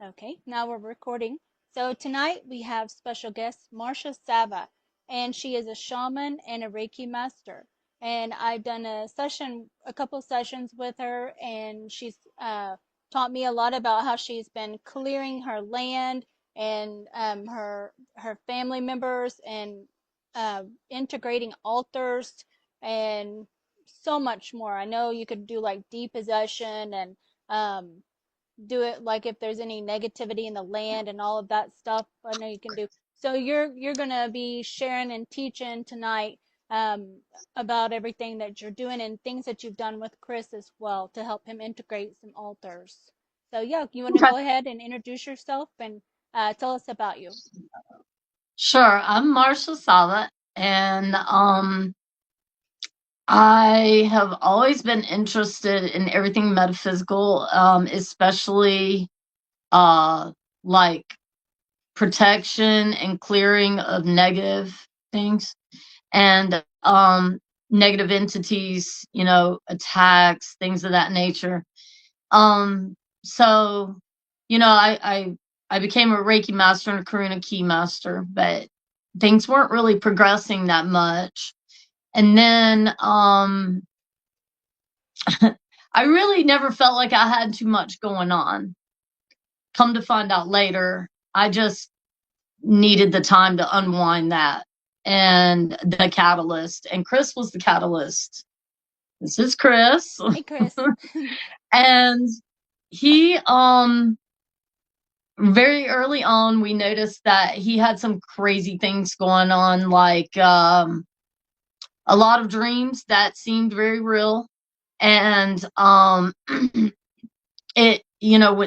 Okay, now we're recording. So tonight we have special guest Marcia Sava, and she is a shaman and a Reiki master. And I've done a couple sessions with her, and she's taught me a lot about how she's been clearing her land and her family members and integrating altars and so much more. I know you could do like depossession and um, do it like if there's any negativity in the land and all of that stuff. I know you can do. So you're gonna be sharing and teaching tonight um, about everything that you're doing and things that you've done with Chris as well to help him integrate some altars. So yeah, you want to Okay. go ahead and introduce yourself and tell us about you. Sure. I'm Marcia Sava, and I have always been interested in everything metaphysical, especially uh, like protection and clearing of negative things and negative entities, attacks, things of that nature. Um, so, I became a Reiki master and a Karuna key master, but things weren't really progressing that much. And then I really never felt like I had too much going on. Come to find out later, I just needed the time to unwind that and the catalyst. And Chris was the catalyst. This is Chris. Hey, Chris. And he very early on we noticed that he had some crazy things going on, like a lot of dreams that seemed very real. And it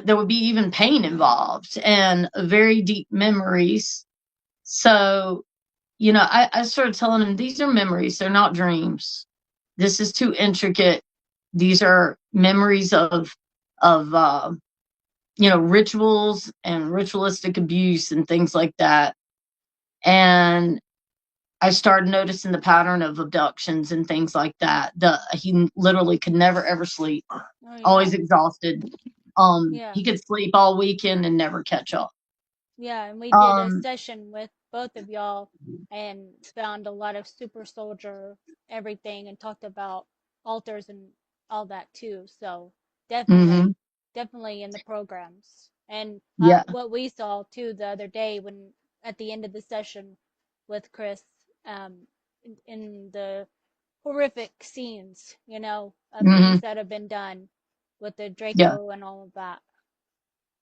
there would be even pain involved and very deep memories. So I started telling him, these are memories, they're not dreams. This is too intricate. These are memories of rituals and ritualistic abuse and things like that. And I started noticing the pattern of abductions and things like that. He literally could never ever sleep, Oh yeah, always exhausted. yeah. He could sleep all weekend and never catch up. Yeah, and we did a Um, session with both of y'all and found a lot of super soldier everything and talked about altars and all that too. So mhm, definitely in the programs. And yeah, what we saw too the other day when at the end of the session with Chris, in the horrific scenes, of things mhm, that have been done with the yeah, Draco and all of that.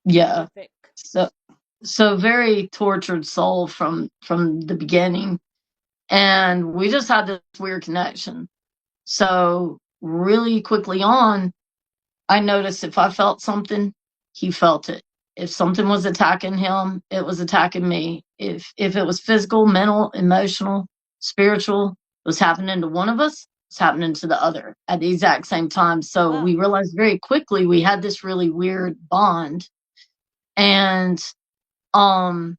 yeah. Horrific. So very tortured soul from the beginning, and we just had this weird connection. So really quickly on, I noticed if I felt something, he felt it. If something was attacking him, it was attacking me. If it was physical, mental, emotional, spiritual, it was happening to one of us, it's happening to the other at the exact same time. So Wow. we realized very quickly we had this really weird bond. And um,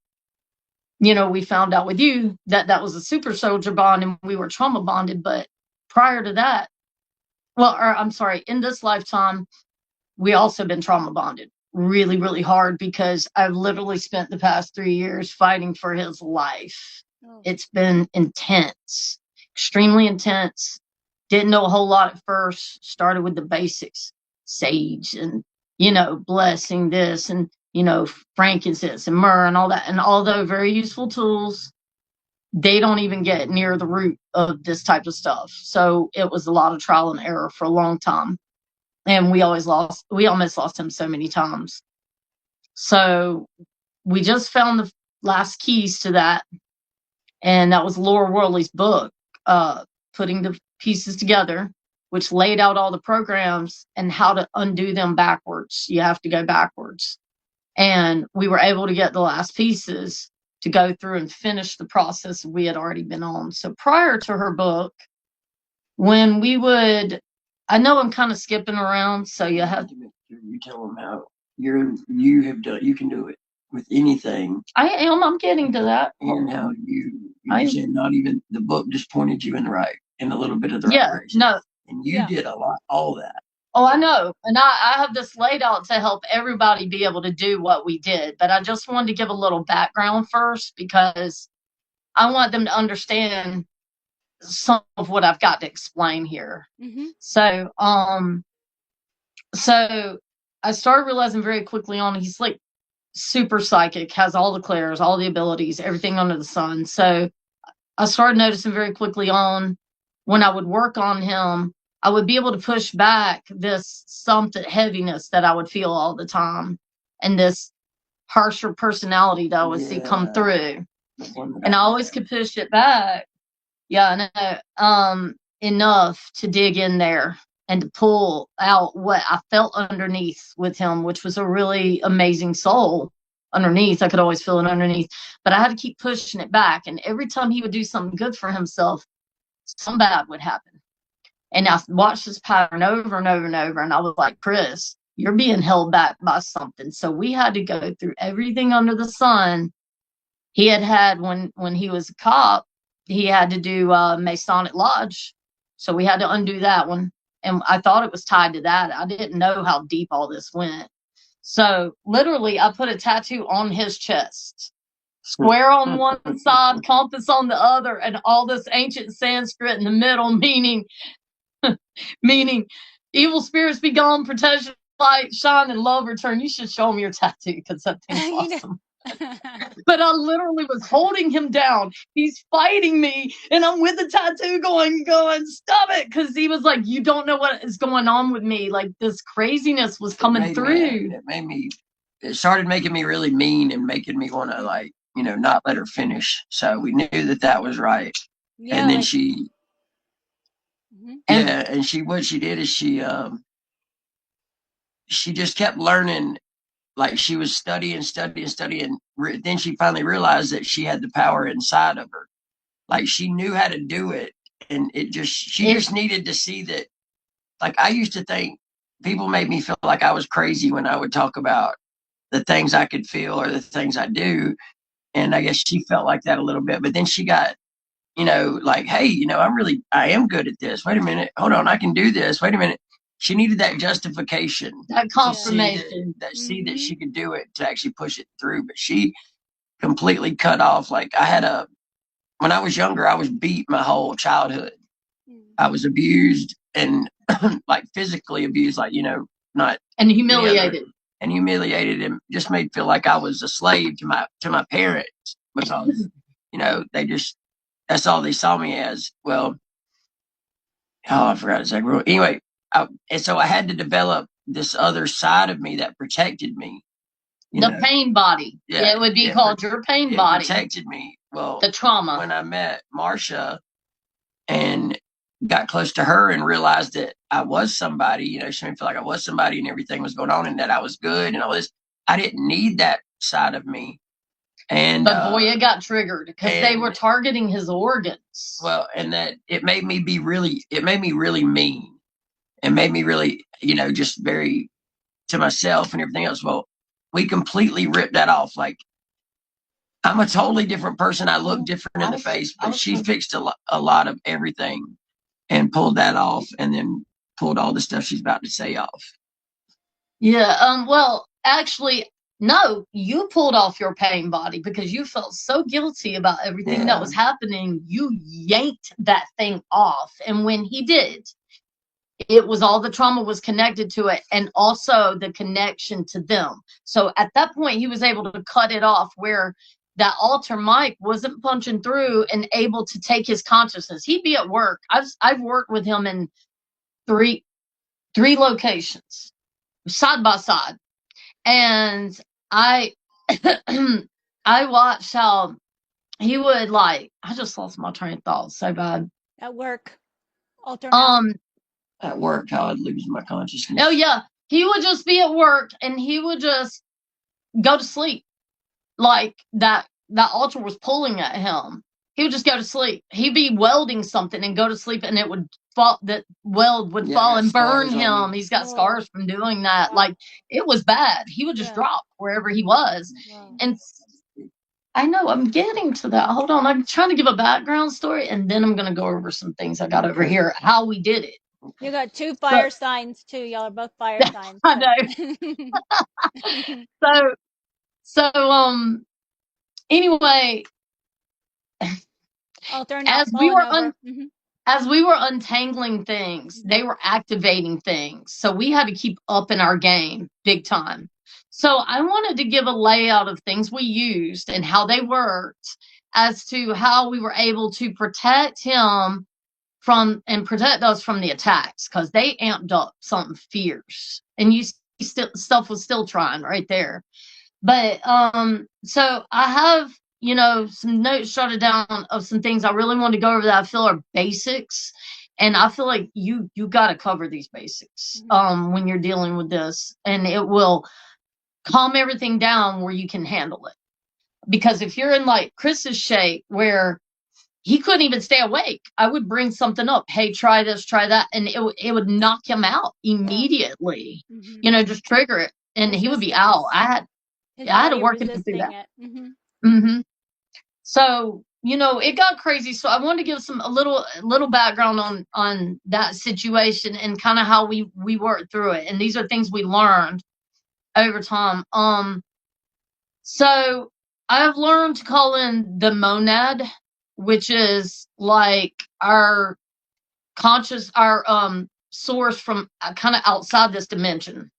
we found out with you that that was a super soldier bond and we were trauma bonded. But prior to that, well, or I'm sorry, in this lifetime, we also been trauma bonded really, really hard because I've literally spent the past 3 years fighting for his life. Oh, It's been intense, extremely intense. Didn't know a whole lot at first. Started with the basics, sage and, blessing this and, frankincense and myrrh and all that. And although very useful tools, they don't even get near the root of this type of stuff. So it was a lot of trial and error for a long time, and we almost lost him so many times. So we just found the last keys to that, and that was Laura Worley's book, putting the pieces together, which laid out all the programs and how to undo them backwards. You have to go backwards, and we were able to get the last pieces to go through and finish the process we had already been on. So prior to her book, when we would, I know I'm kind of skipping around, so you have to make sure you tell them how you have done. You can do it with anything, I am. I'm getting to that. and how you said not even the book just pointed you in a little bit of the right Yeah. direction, No. and you yeah. did a lot, all that. Oh, I know. And I have this laid out to help everybody be able to do what we did. But I just wanted to give a little background first because I want them to understand some of what I've got to explain here. Mm-hmm. So I started realizing very quickly on he's like super psychic, has all the clairs, all the abilities, everything under the sun. So I started noticing very quickly on when I would work on him, I would be able to push back this something heaviness that I would feel all the time and this harsher personality that I would see come through. And I always could push it back. Yeah, I know. Enough to dig in there and to pull out what I felt underneath with him, which was a really amazing soul underneath. I could always feel it underneath, but I had to keep pushing it back. And every time he would do something good for himself, something bad would happen. And I watched this pattern over and over and over. And I was like, Chris, you're being held back by something. So we had to go through everything under the sun. He had when he was a cop, he had to do Masonic Lodge. So we had to undo that one. And I thought it was tied to that. I didn't know how deep all this went. So literally, I put a tattoo on his chest. Square on one side, compass on the other, and all this ancient Sanskrit in the middle, meaning evil spirits be gone, protection, light, shine, and love return. You should show him your tattoo because that thing's awesome. But I literally was holding him down. He's fighting me, and I'm with the tattoo going, stop it. Because he was like, you don't know what is going on with me. Like, this craziness was coming through. It started making me really mean and making me want to, like, not let her finish. So we knew that was right. Yeah, and then what she did is she just kept learning. Like, she was studying. Then she finally realized that she had the power inside of her. Like, she knew how to do it. And she just needed to see that. Like, I used to think people made me feel like I was crazy when I would talk about the things I could feel or the things I do. And I guess she felt like that a little bit. But then she got, like, hey, I am good at this. Wait a minute. Hold on. I can do this. Wait a minute. She needed that justification, that confirmation, that she could do it, to actually push it through. But she completely cut off. Like, when I was younger, I was beat my whole childhood. I was abused and like physically abused, like, not and humiliated. And just made feel like I was a slave to my parents because, that's all they saw me as. Well, I forgot exactly. Anyway, and so I had to develop this other side of me that protected me. The pain body. Yeah, it would be called your pain body. It protected me. Well, the trauma. When I met Marcia and got close to her and realized that I was somebody, she made me feel like I was somebody and everything was going on and that I was good and all this. I didn't need that side of me. But boy, it got triggered because they were targeting his organs. Well, and that it made me really mean. It made me really, just very to myself and everything else. Well, we completely ripped that off. Like, I'm a totally different person. I look different in the face, but she fixed a lot of everything and pulled that off, and then pulled all the stuff she's about to say off. Yeah. Well, actually, no, you pulled off your pain body because you felt so guilty about everything that was happening. You yanked that thing off. And when he did, it was all the trauma was connected to it and also the connection to them. So at that point, he was able to cut it off where that altar mic wasn't punching through and able to take his consciousness. He'd be at work. I've worked with him in three locations side by side. And I watched how he would, like, I just lost my train of thought so bad. At work. At work, how I'd lose my consciousness. Oh yeah. He would just be at work and he would just go to sleep. Like that altar was pulling at him. He would just go to sleep. He'd be welding something and go to sleep and it would fall, that weld would fall and burn him. He's got scars from doing that. Like, it was bad. He would just drop wherever he was. And I know I'm getting to that. Hold on. I'm trying to give a background story and then I'm going to go over some things I got over here, how we did it. You got 2 So fire signs too. Y'all are both fire signs. I So. know. So anyway, Oh, they're not as we falling were over. Mm-hmm. as we were untangling things, Mm-hmm. they were activating things. So we had to keep up in our game big time. So I wanted to give a layout of things we used and how they worked as to how we were able to protect him from and protect us from the attacks, because they amped up something fierce. And you still stuff was still trying right there. But so I have, some notes jotted down of some things I really want to go over that I feel are basics. And I feel like you got to cover these basics Mm-hmm. when you're dealing with this, and it will calm everything down where you can handle it. Because if you're in like Chris's shape where he couldn't even stay awake, I would bring something up. Hey, try this, try that, and it would knock him out Yeah. immediately. Mm-hmm. Just trigger it, and he would be out. Resistance. His I had to body work him through resisting that. it. Mm-hmm. Hmm. So, it got crazy. So I wanted to give a little background on that situation and kind of how we worked through it. And these are things we learned over time. So I've learned to call in the monad, which is like our source from kind of outside this dimension.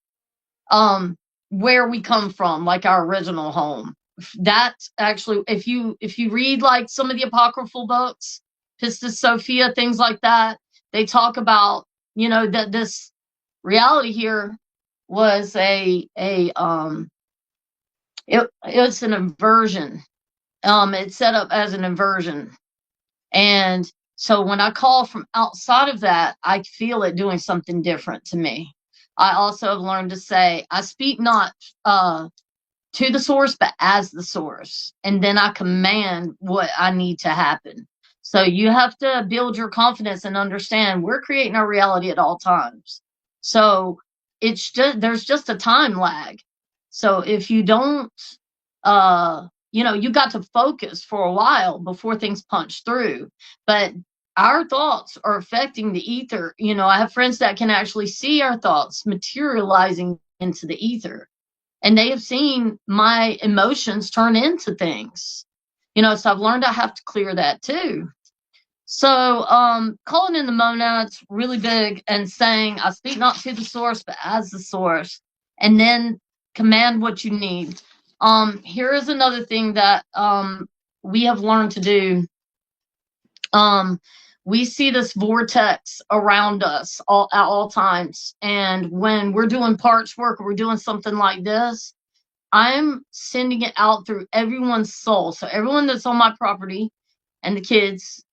Where we come from, like our original home. That's actually, if you read like some of the apocryphal books, Pistis Sophia, things like that, they talk about, that this reality here was it's an inversion. It's set up as an inversion. And so when I call from outside of that, I feel it doing something different to me. I also have learned to say, I speak not to the source, but as the source. And then I command what I need to happen. So you have to build your confidence and understand we're creating our reality at all times. So there's just a time lag. So if you don't, you got to focus for a while before things punch through. But our thoughts are affecting the ether. I have friends that can actually see our thoughts materializing into the ether, and they have seen my emotions turn into things. So I've learned I have to clear that too. So calling in the monads really big, and saying I speak not to the source but as the source, and then command what you need. Here is another thing that we have learned to do. We see this vortex around us at all times, and when we're doing parts work or we're doing something like this, I'm sending it out through everyone's soul. So everyone that's on my property, and the kids,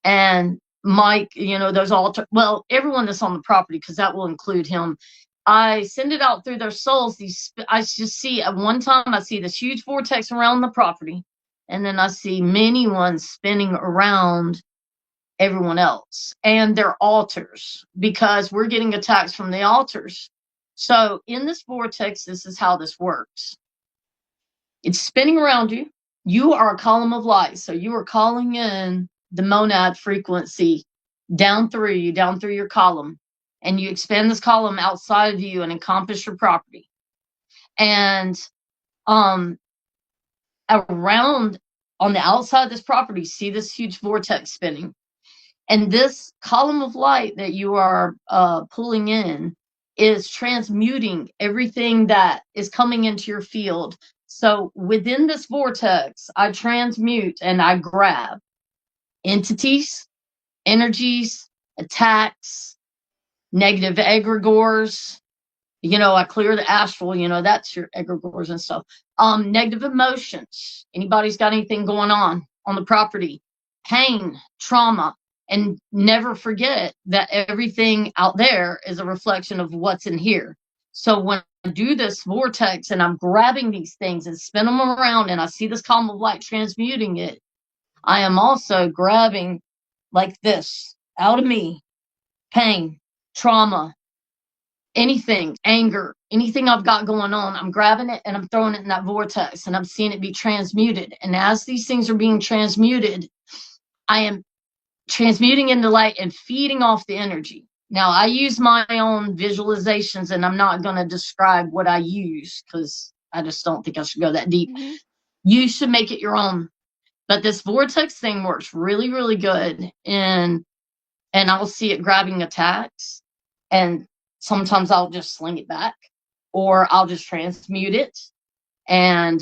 and Mike, those well, everyone that's on the property, because that will include him. I send it out through their souls. I just see at one time, I see this huge vortex around the property, and then I see many ones spinning around everyone else and their altars, because we're getting attacks from the altars. So in this vortex, this is how this works. It's spinning around you. You are a column of light. So you are calling in the monad frequency down through your column. And you expand this column outside of you and encompass your property. And around on the outside of this property, see this huge vortex spinning. And this column of light that you are pulling in is transmuting everything that is coming into your field. So within this vortex, I transmute and I grab entities, energies, attacks, negative egregores. I clear the astral, that's your egregores and stuff. Negative emotions. Anybody's got anything going on the property, pain, trauma, and never forget that everything out there is a reflection of what's in here. So when I do this vortex and I'm grabbing these things and spin them around and I see this column of light transmuting it, I am also grabbing like this out of me, pain, trauma, anything, anger, anything I've got going on, I'm grabbing it and I'm throwing it in that vortex and I'm seeing it be transmuted. And as these things are being transmuted, I am transmuting into light and feeding off the energy. Now, I use my own visualizations, and I'm not going to describe what I use because I just don't think I should go that deep. Mm-hmm. You should make it your own. But this vortex thing works really, really good. And I'll see it grabbing attacks. And sometimes I'll just sling it back, or I'll just transmute it. And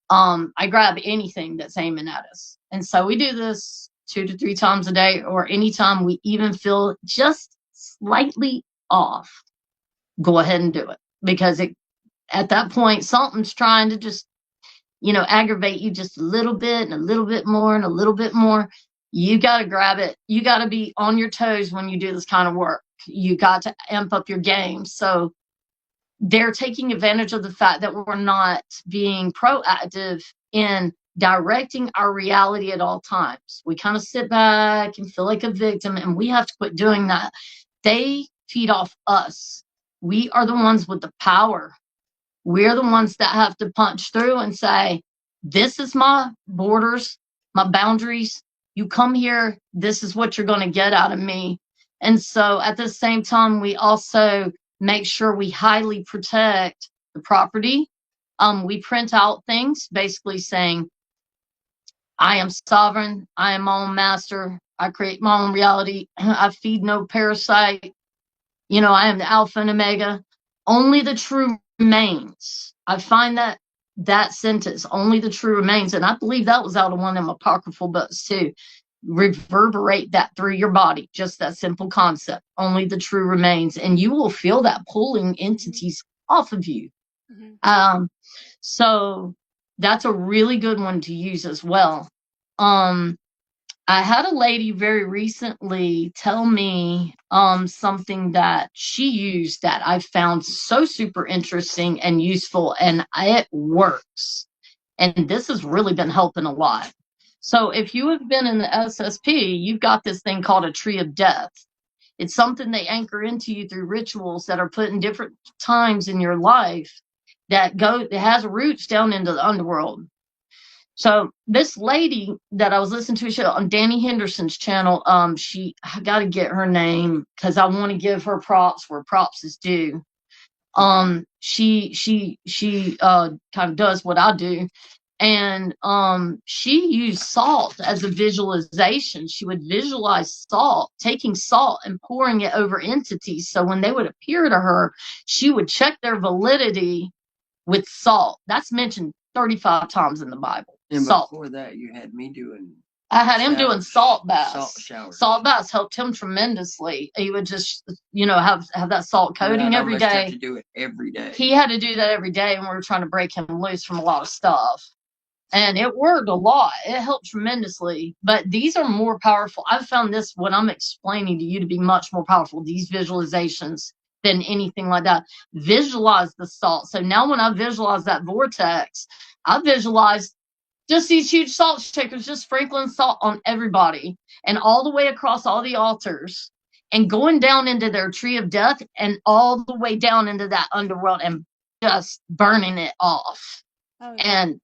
I grab anything that's aiming at us. And so we do this 2 to 3 times a day, or anytime we even feel just slightly off, go ahead and do it. Because at that point, something's trying to just, aggravate you just a little bit and a little bit more and a little bit more. You got to grab it. You got to be on your toes when you do this kind of work. You got to amp up your game. So they're taking advantage of the fact that we're not being proactive in directing our reality at all times. We kind of sit back and feel like a victim, and we have to quit doing that. They feed off us. We are the ones with the power. We're the ones that have to punch through and say, this is my borders, my boundaries. You come here, this is what you're going to get out of me. And so at the same time, we also make sure we highly protect the property. We print out things basically saying, I am sovereign. I am my own master. I create my own reality. I feed no parasite. I am the Alpha and Omega. Only the true remains. I find that sentence, only the true remains, and I believe that was out of one of them apocryphal books too. Reverberate that through your body, just that simple concept. Only the true remains, and you will feel that pulling entities off of you. Mm-hmm. So that's a really good one to use as well. I had a lady very recently tell me something that she used that I found so super interesting and useful, and it works. And this has really been helping a lot. So if you have been in the SSP, you've got this thing called a tree of death. It's something they anchor into you through rituals that are put in different times in your life that has roots down into the underworld. So this lady that I was listening to a show on Danny Henderson's channel, I got to get her name because I want to give her props where props is due. She kind of does what I do, and she used salt as a visualization. She would visualize salt, taking salt and pouring it over entities. So when they would appear to her, she would check their validity with salt. That's mentioned 35 times in the Bible. And salt. Before that, you had me doing. I had him doing salt baths. Salt showers. Salt baths helped him tremendously. He would just, have that salt coating every day. Have to do it every day. He had to do that every day, and we were trying to break him loose from a lot of stuff. And it worked a lot. It helped tremendously. But these are more powerful. I've found this, what I'm explaining to you, to be much more powerful, these visualizations, than anything like that. Visualize the salt. So now when I visualize that vortex, I visualize just these huge salt shakers, just sprinkling salt on everybody and all the way across all the altars and going down into their tree of death and all the way down into that underworld and just burning it off. Oh, yeah. And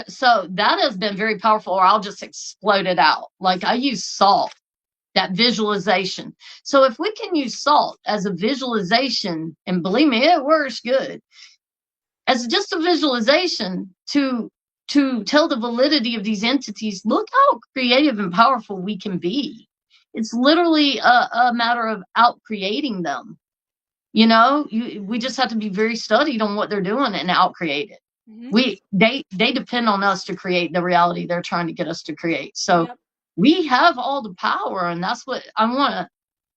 so that has been very powerful, or I'll just explode it out. Like I use salt, that visualization. So if we can use salt as a visualization, and believe me, it works good, as just a visualization to tell the validity of these entities, look how creative and powerful we can be. It's literally a matter of out creating them. We just have to be very studied on what they're doing and out create it. They depend on us to create the reality they're trying to get us to create. So we have all the power, and that's what I want to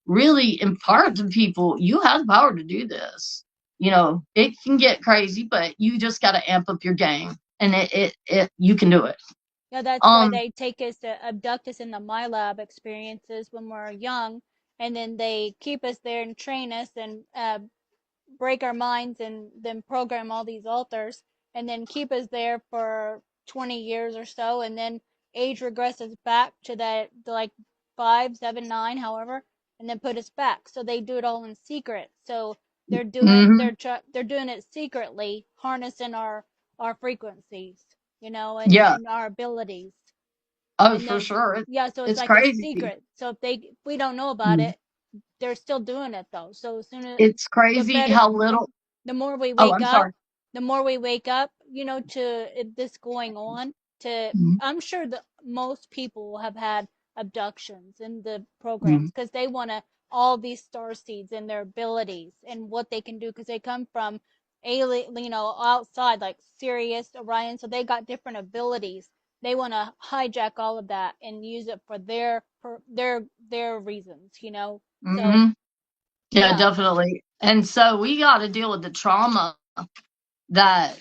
really impart to people. You have the power to do this. It can get crazy, but you just got to amp up your game, and you can do it. Yeah, that's why they take us to abduct us in the MiLab experiences when we're young, and then they keep us there and train us and break our minds and then program all these altars and then keep us there for 20 years or so, and then age regresses back to that, like 5, 7, 9, however, and then put us back. So they do it all in secret. So they're doing they're doing it secretly, harnessing our frequencies, and our abilities. Oh, and for then, sure. Yeah, so it's like crazy. a secret. So if we don't know about it, they're still doing it though. So as soon as It's the crazy better, how little. the more we Oh, wake I'm up, sorry. to this going on, to, I'm sure that most people have had abductions in the programs because they want to all these star seeds and their abilities and what they can do because they come from alien, outside like Sirius, Orion, so they got different abilities. They want to hijack all of that and use it for their reasons, So Mm-hmm. Yeah, yeah. definitely. And so we got to deal with the trauma that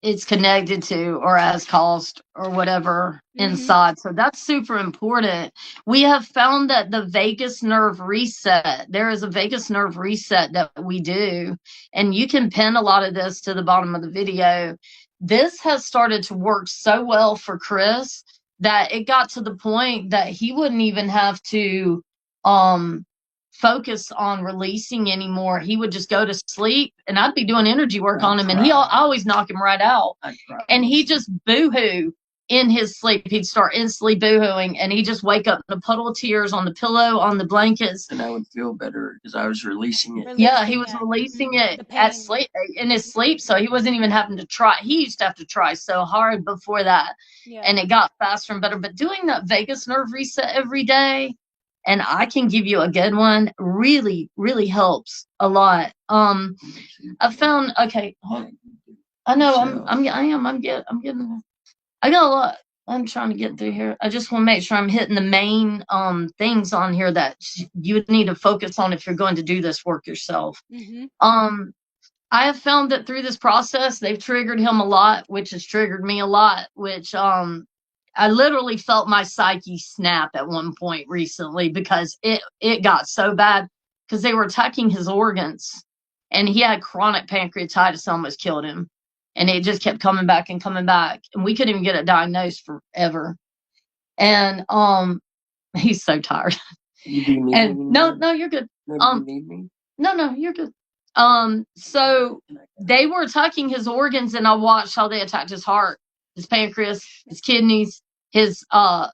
it's connected to or has caused or whatever Mhm. inside. So that's super important. We have found that the vagus nerve reset, there is a vagus nerve reset that we do, and you can pin a lot of this to the bottom of the video. This has started to work so well for Chris that it got to the point that he wouldn't even have to um focus on releasing anymore. He would just go to sleep, and I'd be doing energy work on him, and I always knock him right out. And he just boohoo in his sleep. He'd start instantly boohooing, and he'd just wake up in a puddle of tears on the pillow, on the blankets. And I would feel better because I was releasing it. Yeah, he was releasing it The at pain. sleep, in his sleep, so he wasn't even having to try. He used to have to try so hard before that, Yeah. and it got faster and better. But doing that vagus nerve reset every day, and I can give you a good one, really, really helps a lot. I found, okay, I know I'm getting, I got a lot I'm trying to get through here. I just want to make sure I'm hitting the main things on here that you would need to focus on if you're going to do this work yourself. Mhm. I have found that through this process, they've triggered him a lot, which has triggered me a lot, which I literally felt my psyche snap at one point recently because it got so bad because they were attacking his organs, and he had chronic pancreatitis, almost killed him, and it just kept coming back and coming back, and we couldn't even get it diagnosed forever. And he's so tired. And no, you're good. You need me? No, you're good. So they were attacking his organs, and I watched how they attacked his heart, his pancreas, his kidneys, his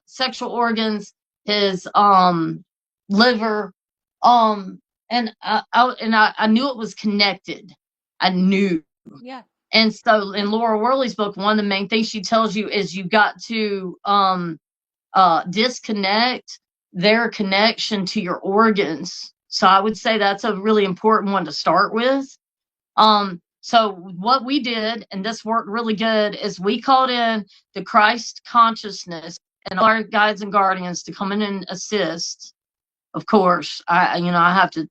sexual organs, his liver, and I knew it was connected. I knew. Yeah. And so in Laura Worley's book, one of the main things she tells you is you got to disconnect their connection to your organs. So I would say that's a really important one to start with. So what we did, and this worked really good, is we called in the Christ consciousness and our guides and guardians to come in and assist. Of course, I have to.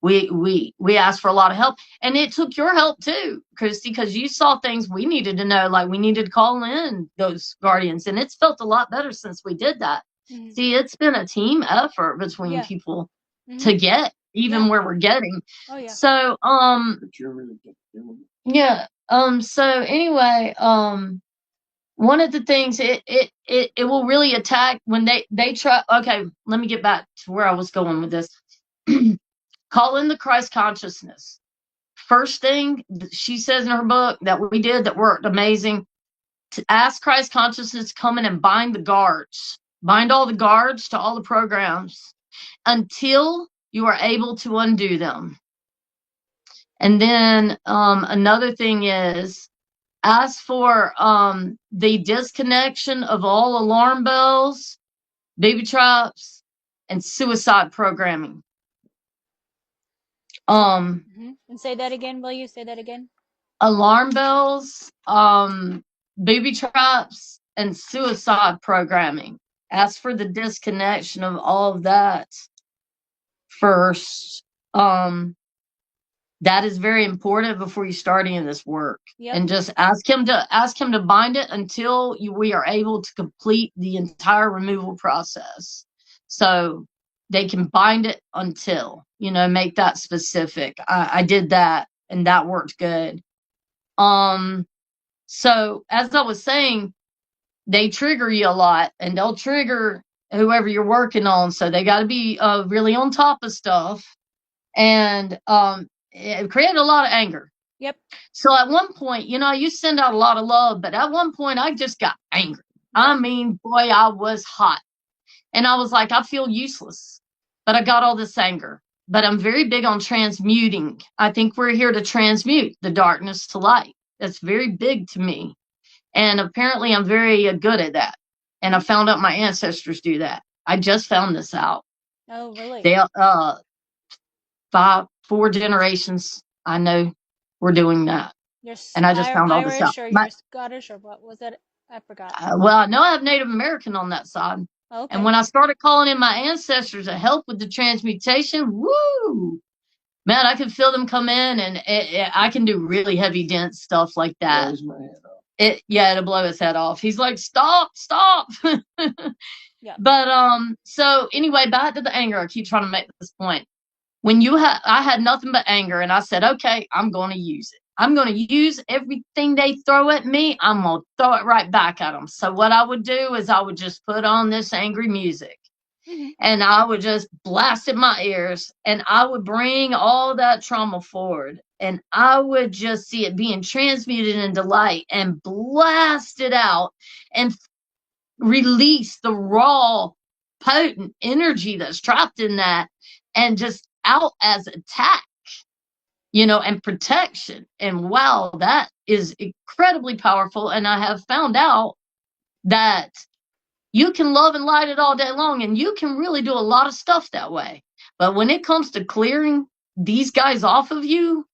We asked for a lot of help, and it took your help too, Christy, because you saw things we needed to know, like we needed to call in those guardians, and it's felt a lot better since we did that. Mhm. See, it's been a team effort between people to get even where we're getting. Oh yeah. So But you're really good doing it. yeah. So anyway, one of the things it will really attack when they try. Okay, let me get back to where I was going with this. Call in the Christ consciousness. First thing she says in her book that we did that worked amazing, to ask Christ consciousness to come in and bind the guards, bind all the guards to all the programs until you are able to undo them. And then another thing is ask for the disconnection of all alarm bells, baby traps, and suicide programming. And say that again. Will you say that again? Alarm bells, booby traps, and suicide programming. Ask for the disconnection of all of that first. That is very important before you start any of this work. Yep. And just ask him to bind it until we are able to complete the entire removal process. So they can bind it until, make that specific. I did that, and that worked good. So as I was saying, they trigger you a lot, and they'll trigger whoever you're working on. So they got to be really on top of stuff, and it created a lot of anger. Yep. So at one point, you send out a lot of love, but at one point I just got angry. Yep. I mean, boy, I was hot, and I was like, I feel useless, but I got all this anger. but I'm very big on transmuting. I think we're here to transmute the darkness to light. That's very big to me. And apparently I'm very good at that. And I found out my ancestors do that. I just found this out. Oh, really? They, 4 generations, I know we're doing that. You're And I just found all this out. Irish, or you're Scottish, or what was it? I forgot. Well, I know I have Native American on that side. Okay. And when I started calling in my ancestors to help with the transmutation, woo, man, I could feel them come in, and I can do really heavy, dense stuff like that. Blows my head off. It'll blow his head off. He's like, stop. Yeah. But so anyway, back to the anger. I keep trying to make this point. When I had nothing but anger, and I said, okay, I'm going to use it. I'm going to use everything they throw at me. I'm going to throw it right back at them. So what I would do is I would just put on this angry music, and I would just blast at my ears, and I would bring all that trauma forward, and I would just see it being transmuted into light and blast it out and release the raw, potent energy that's trapped in that, and just out as attack, and protection. And wow, that is incredibly powerful. And I have found out that you can love and light it all day long, and you can really do a lot of stuff that way. But when it comes to clearing these guys off of you,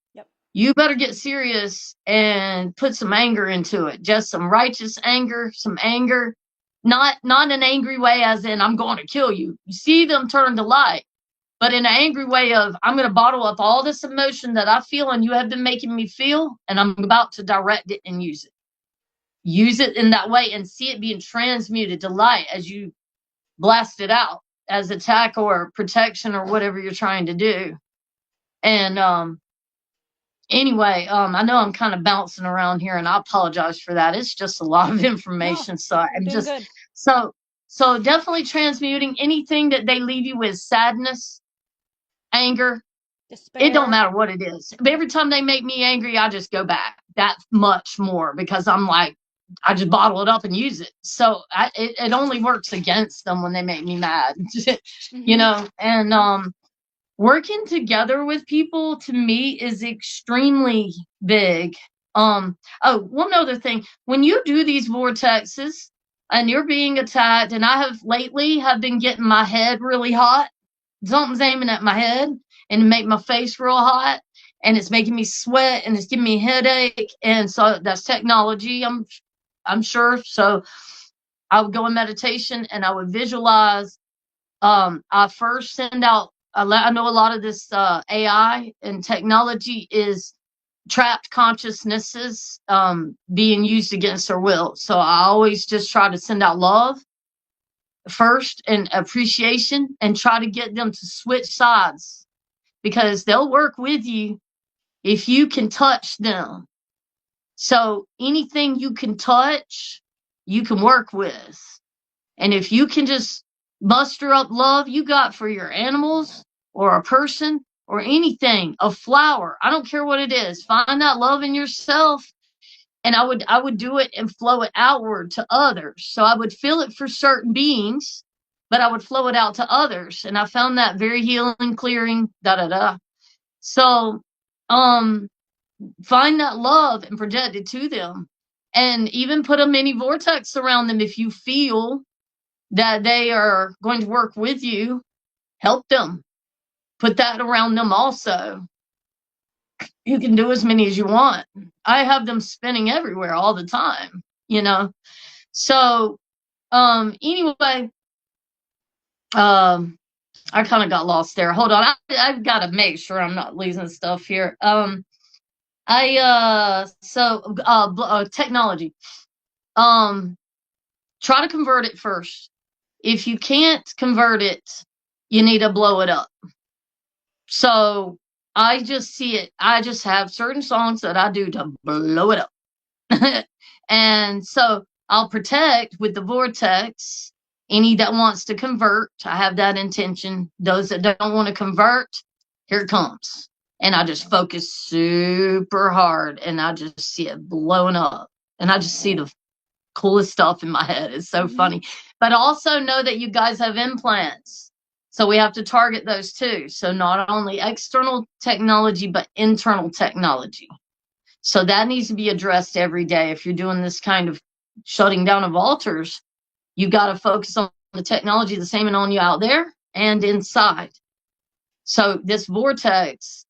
you better get serious and put some anger into it. Just some righteous anger, some anger, not an angry way as in I'm going to kill you. You see them turn to light, but in an angry way of I'm going to bottle up all this emotion that I feel and you have been making me feel, and I'm about to direct it and use it. Use it in that way and see it being transmuted to light as you blast it out as attack or protection or whatever you're trying to do. And anyway, I know I'm kind of bouncing around here, and I apologize for that. It's just a lot of information. So I'm just good. So definitely transmuting anything that they leave you with: sadness, anger, despair. It don't matter what it is. But every time they make me angry, I just go back that much more, because I'm like, I just bottle it up and use it. So it only works against them when they make me mad, and working together with people to me is extremely big. One other thing, when you do these vortexes and you're being attacked, and I have lately been getting my head really hot. Something's aiming at my head and make my face real hot, and it's making me sweat, and it's giving me a headache. And so that's technology, I'm sure. So I would go in meditation and I would visualize. I first send out, I know a lot of this AI and technology is trapped consciousnesses being used against their will. So I always just try to send out love first and appreciation, and try to get them to switch sides, because they'll work with you if you can touch them. So anything you can touch, you can work with. And if you can just muster up love you got for your animals or a person or anything, a flower, I don't care what it is, find that love in yourself. And I would do it and flow it outward to others. So I would feel it for certain beings, but I would flow it out to others. And I found that very healing, clearing, So, find that love and project it to them, and even put a mini vortex around them. If you feel that they are going to work with you, help them. Put that around them also. You can do as many as you want. I have them spinning everywhere all the time, So, anyway, I kind of got lost there. Hold on. I've got to make sure I'm not losing stuff here. Technology. Try to convert it first. If you can't convert it, you need to blow it up. So I just see it. I just have certain songs that I do to blow it up. And so I'll protect with the vortex any that wants to convert. I have that intention. Those that don't want to convert, here it comes. And I just focus super hard, and I just see it blowing up. And I just see the coolest stuff in my head. It's so funny. But also know that you guys have implants. So we have to target those too. So not only external technology, but internal technology. So that needs to be addressed every day. If you're doing this kind of shutting down of altars, you got to focus on the technology that's aiming on you out there and inside. So this vortex,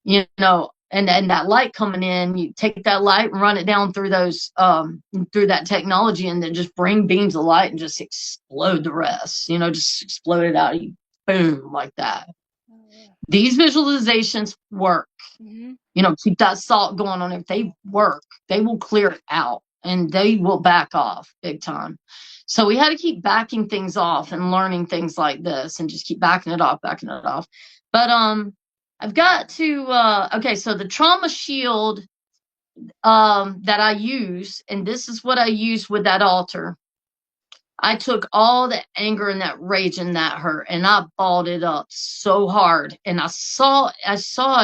you know, and that light coming in, you take that light and run it down through those through that technology, and then just bring beams of light and just explode the rest, you know, just explode it out, boom, like that. Oh, yeah. These visualizations work. Mm-hmm. You know, keep that salt going on. If they work, they will clear it out and they will back off big time. So we had to keep backing things off and learning things like this and just keep backing it off. But I've got to okay, so the trauma shield that I use, and this is what I use with that altar. I took all the anger and that rage and that hurt, and I balled it up so hard. And I saw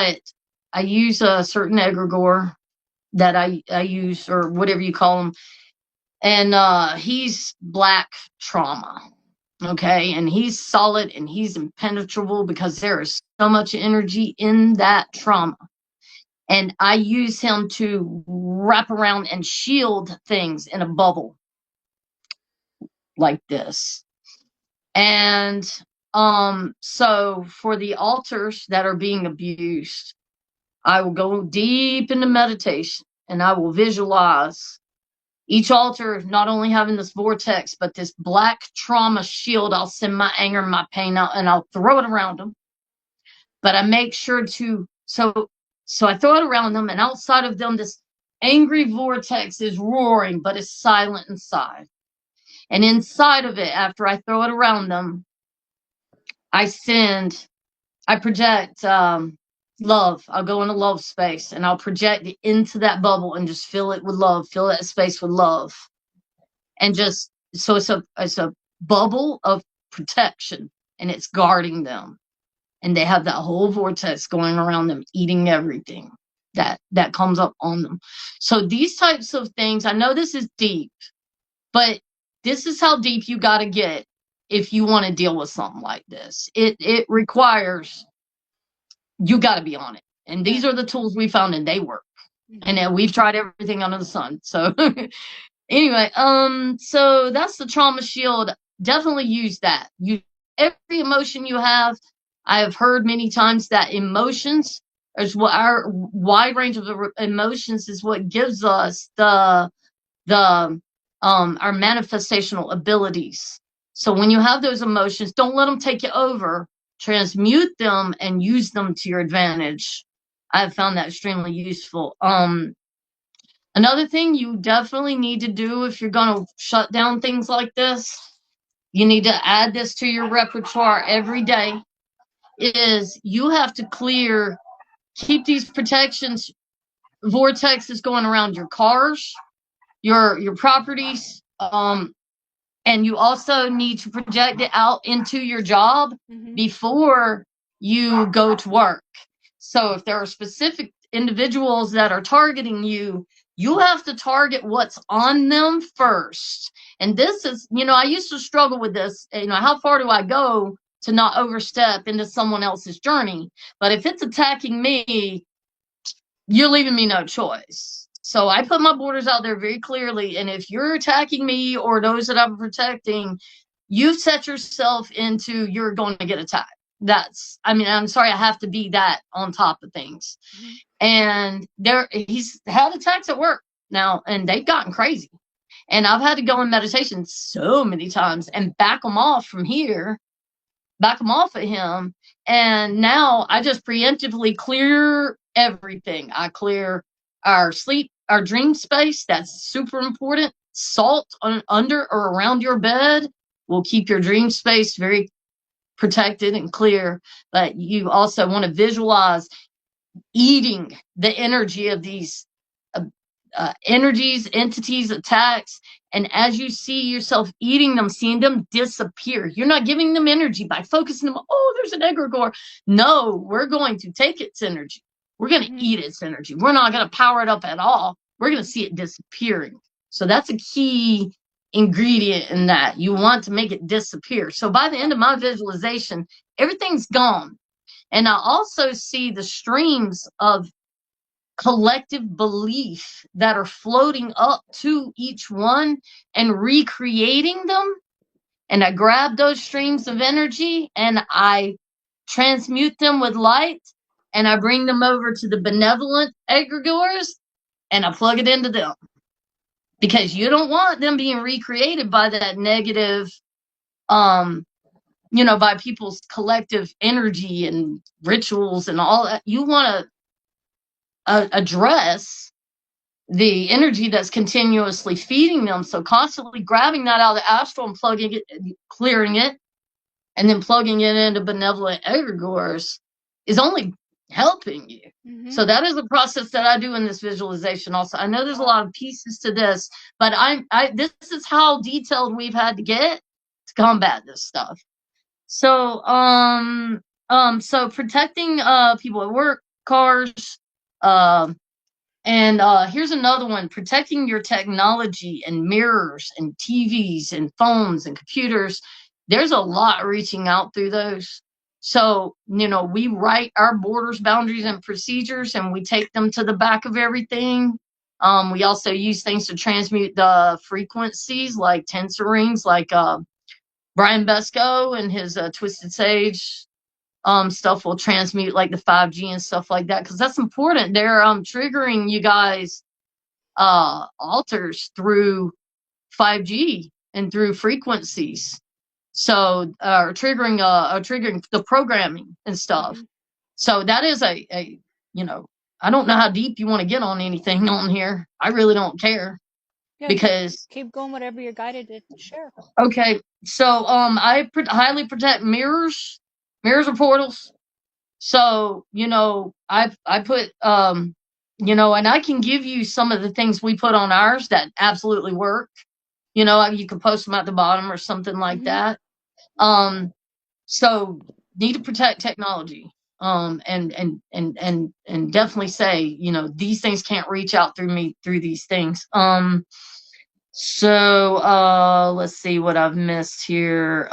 it. I use a certain egregore that I use, or whatever you call him, and he's black trauma. Okay, and he's solid and he's impenetrable because there is so much energy in that trauma. And I use him to wrap around and shield things in a bubble like this. And so for the altars that are being abused, I will go deep into meditation and I will visualize each altar not only having this vortex, but this black trauma shield. I'll send my anger and my pain out and I'll throw it around them. But I make sure to, so I throw it around them, and outside of them, this angry vortex is roaring, but it's silent inside. And inside of it, after I throw it around them, I project love. I'll go in a love space and I'll project it into that bubble and just fill it with love, fill that space with love. And just, so it's a bubble of protection, and it's guarding them. And they have that whole vortex going around them, eating everything that comes up on them. So these types of things, I know this is deep, but this is how deep you got to get if you want to deal with something like this. It requires, you got to be on it. And these are the tools we found, and they work. Mm-hmm. And we've tried everything under the sun. So anyway, so that's the trauma shield. Definitely use that. Every emotion you have. I have heard many times that emotions is what our wide range of emotions is what gives us our manifestational abilities. So when you have those emotions, don't let them take you over. Transmute them and use them to your advantage. I've found that extremely useful. Another thing you definitely need to do if you're going to shut down things like this, you need to add this to your repertoire every day, is you have to keep these protections, vortexes going around your cars, your properties, and you also need to project it out into your job before you go to work. So if there are specific individuals that are targeting you, you have to target what's on them first. And this is, I used to struggle with this, how far do I go to not overstep into someone else's journey? But if it's attacking me, you're leaving me no choice. So I put my borders out there very clearly. And if you're attacking me or those that I'm protecting, you've set yourself into, you're going to get attacked. I'm sorry, I have to be that on top of things. And he's had attacks at work now, and they've gotten crazy. And I've had to go in meditation so many times and back them off of him. And now I just preemptively clear everything. I clear our dream space. That's super important. Salt under or around your bed will keep your dream space very protected and clear. But you also want to visualize eating the energy of these energies, entities, attacks. And as you see yourself eating them, seeing them disappear, you're not giving them energy by focusing them. Oh, there's an egregore. No, we're going to take its energy. We're going to eat its energy. We're not going to power it up at all. We're going to see it disappearing. So that's a key ingredient in that. You want to make it disappear. So by the end of my visualization, everything's gone. And I also see the streams of collective belief that are floating up to each one and recreating them. And I grab those streams of energy and I transmute them with light, and I bring them over to the benevolent egragors and I plug it into them. Because you don't want them being recreated by that negative, by people's collective energy and rituals and all that. You want to address the energy that's continuously feeding them. So constantly grabbing that out of the astral and plugging it, clearing it, and then plugging it into benevolent egregores is only helping you. Mm-hmm. So that is a process that I do in this visualization also. I know there's a lot of pieces to this, but this is how detailed we've had to get to combat this stuff. So, so protecting people at work, cars, and here's another one: protecting your technology and mirrors and TVs and phones and computers. There's a lot reaching out through those. So, we write our borders, boundaries, and procedures, and we take them to the back of everything. We also use things to transmute the frequencies, like tensor rings, like Brian Besco and his Twisted Sage stuff will transmute, like the 5G and stuff like that, because that's important. They're triggering you guys altars through 5G and through frequencies. So triggering the programming and stuff. Mm-hmm. So that is I don't know how deep you want to get on anything on here. I really don't care. Yeah, because keep going, whatever you're guided to share. Okay, so I highly protect mirrors or portals. So I put and I can give you some of the things we put on ours that absolutely work. You can post them at the bottom or something like mm-hmm. that. So need to protect technology. And definitely say, these things can't reach out through me through these things. So let's see what I've missed here.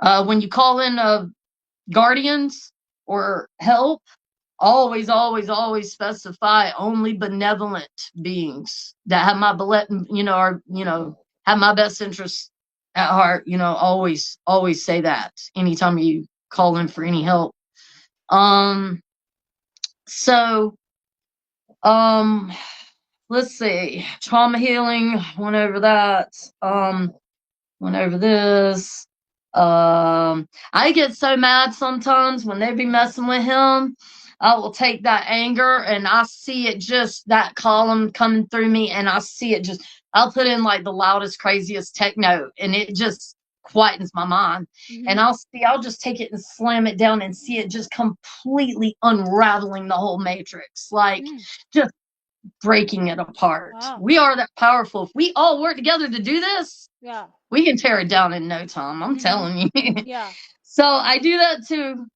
When you call in guardians or help, always specify only benevolent beings that have my have my best interests at heart. Always say that anytime you call in for any help. Let's see, trauma healing, went over that. Went over this. I get so mad sometimes when they be messing with him. I will take that anger and I see it, just that column coming through me, and I see it just, I'll put in like the loudest, craziest techno, and it just quietens my mind. Mm-hmm. And I'll just take it and slam it down and see it just completely unraveling the whole matrix, like just breaking it apart. Wow. We are that powerful. If we all work together to do this, yeah, we can tear it down in no time. I'm mm-hmm. telling you. Yeah. So I do that too.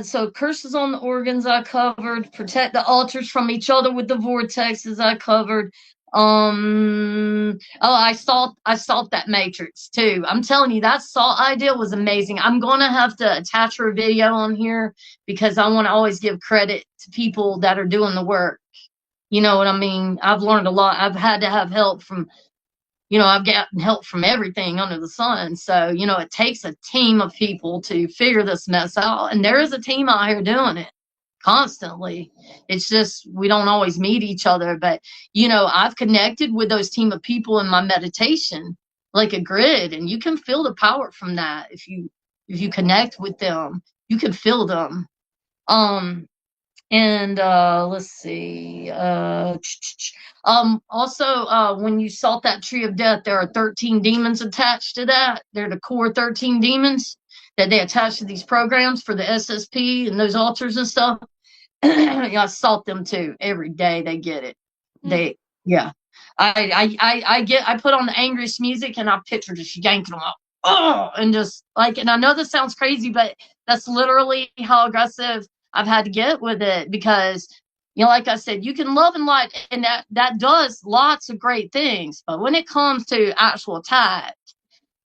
So curses on the organs I covered. Protect the altars from each other with the vortexes I covered. I salt that matrix too. I'm telling you, that salt idea was amazing. I'm gonna have to attach her video on here because I want to always give credit to people that are doing the work. You know what I mean? I've learned a lot. I've had to have help from, I've gotten help from everything under the sun. So, it takes a team of people to figure this mess out. And there is a team out here doing it constantly. It's just we don't always meet each other. But, I've connected with those team of people in my meditation like a grid. And you can feel the power from that. If you connect with them, you can feel them. And let's see. Also, when you salt that tree of death, there are 13 demons attached to that. They're the core 13 demons that they attach to these programs for the SSP and those altars and stuff. I salt them too every day. They get it. I put on the angriest music and I picture just yanking them up. Oh, and just like, and I know this sounds crazy, but that's literally how aggressive I've had to get with it because, you know, like I said, you can love and light, and that does lots of great things. But when it comes to actual attack,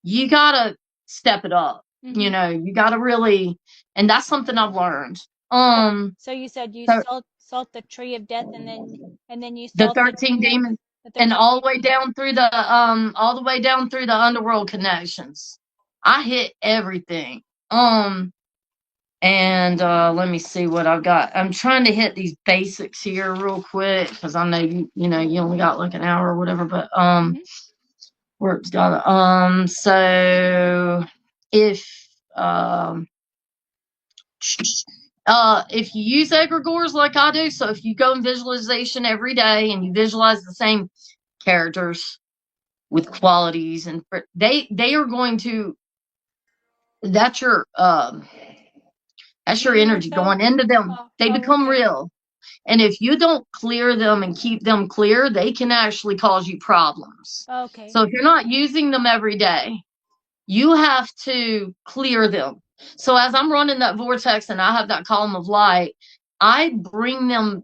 you gotta step it up. You know, you gotta really, and that's something I've learned. So you said you So salt the tree of death, and then you the salt 13 demons, the and 13 all the way down through the underworld connections. I hit everything. And let me see what I've got. I'm trying to hit these basics here real quick because I know you know you only got like an hour or whatever, but work's got so um if you use egragors like I do, so if you go in visualization every day and you visualize the same characters with qualities, and they are going to, that's your being energy yourself. going into them. They become Okay. real. And if you don't clear them and keep them clear, they can actually cause you problems. Okay. So if you're not using them every day, you have to clear them. So as I'm running that vortex and I have that column of light, I bring them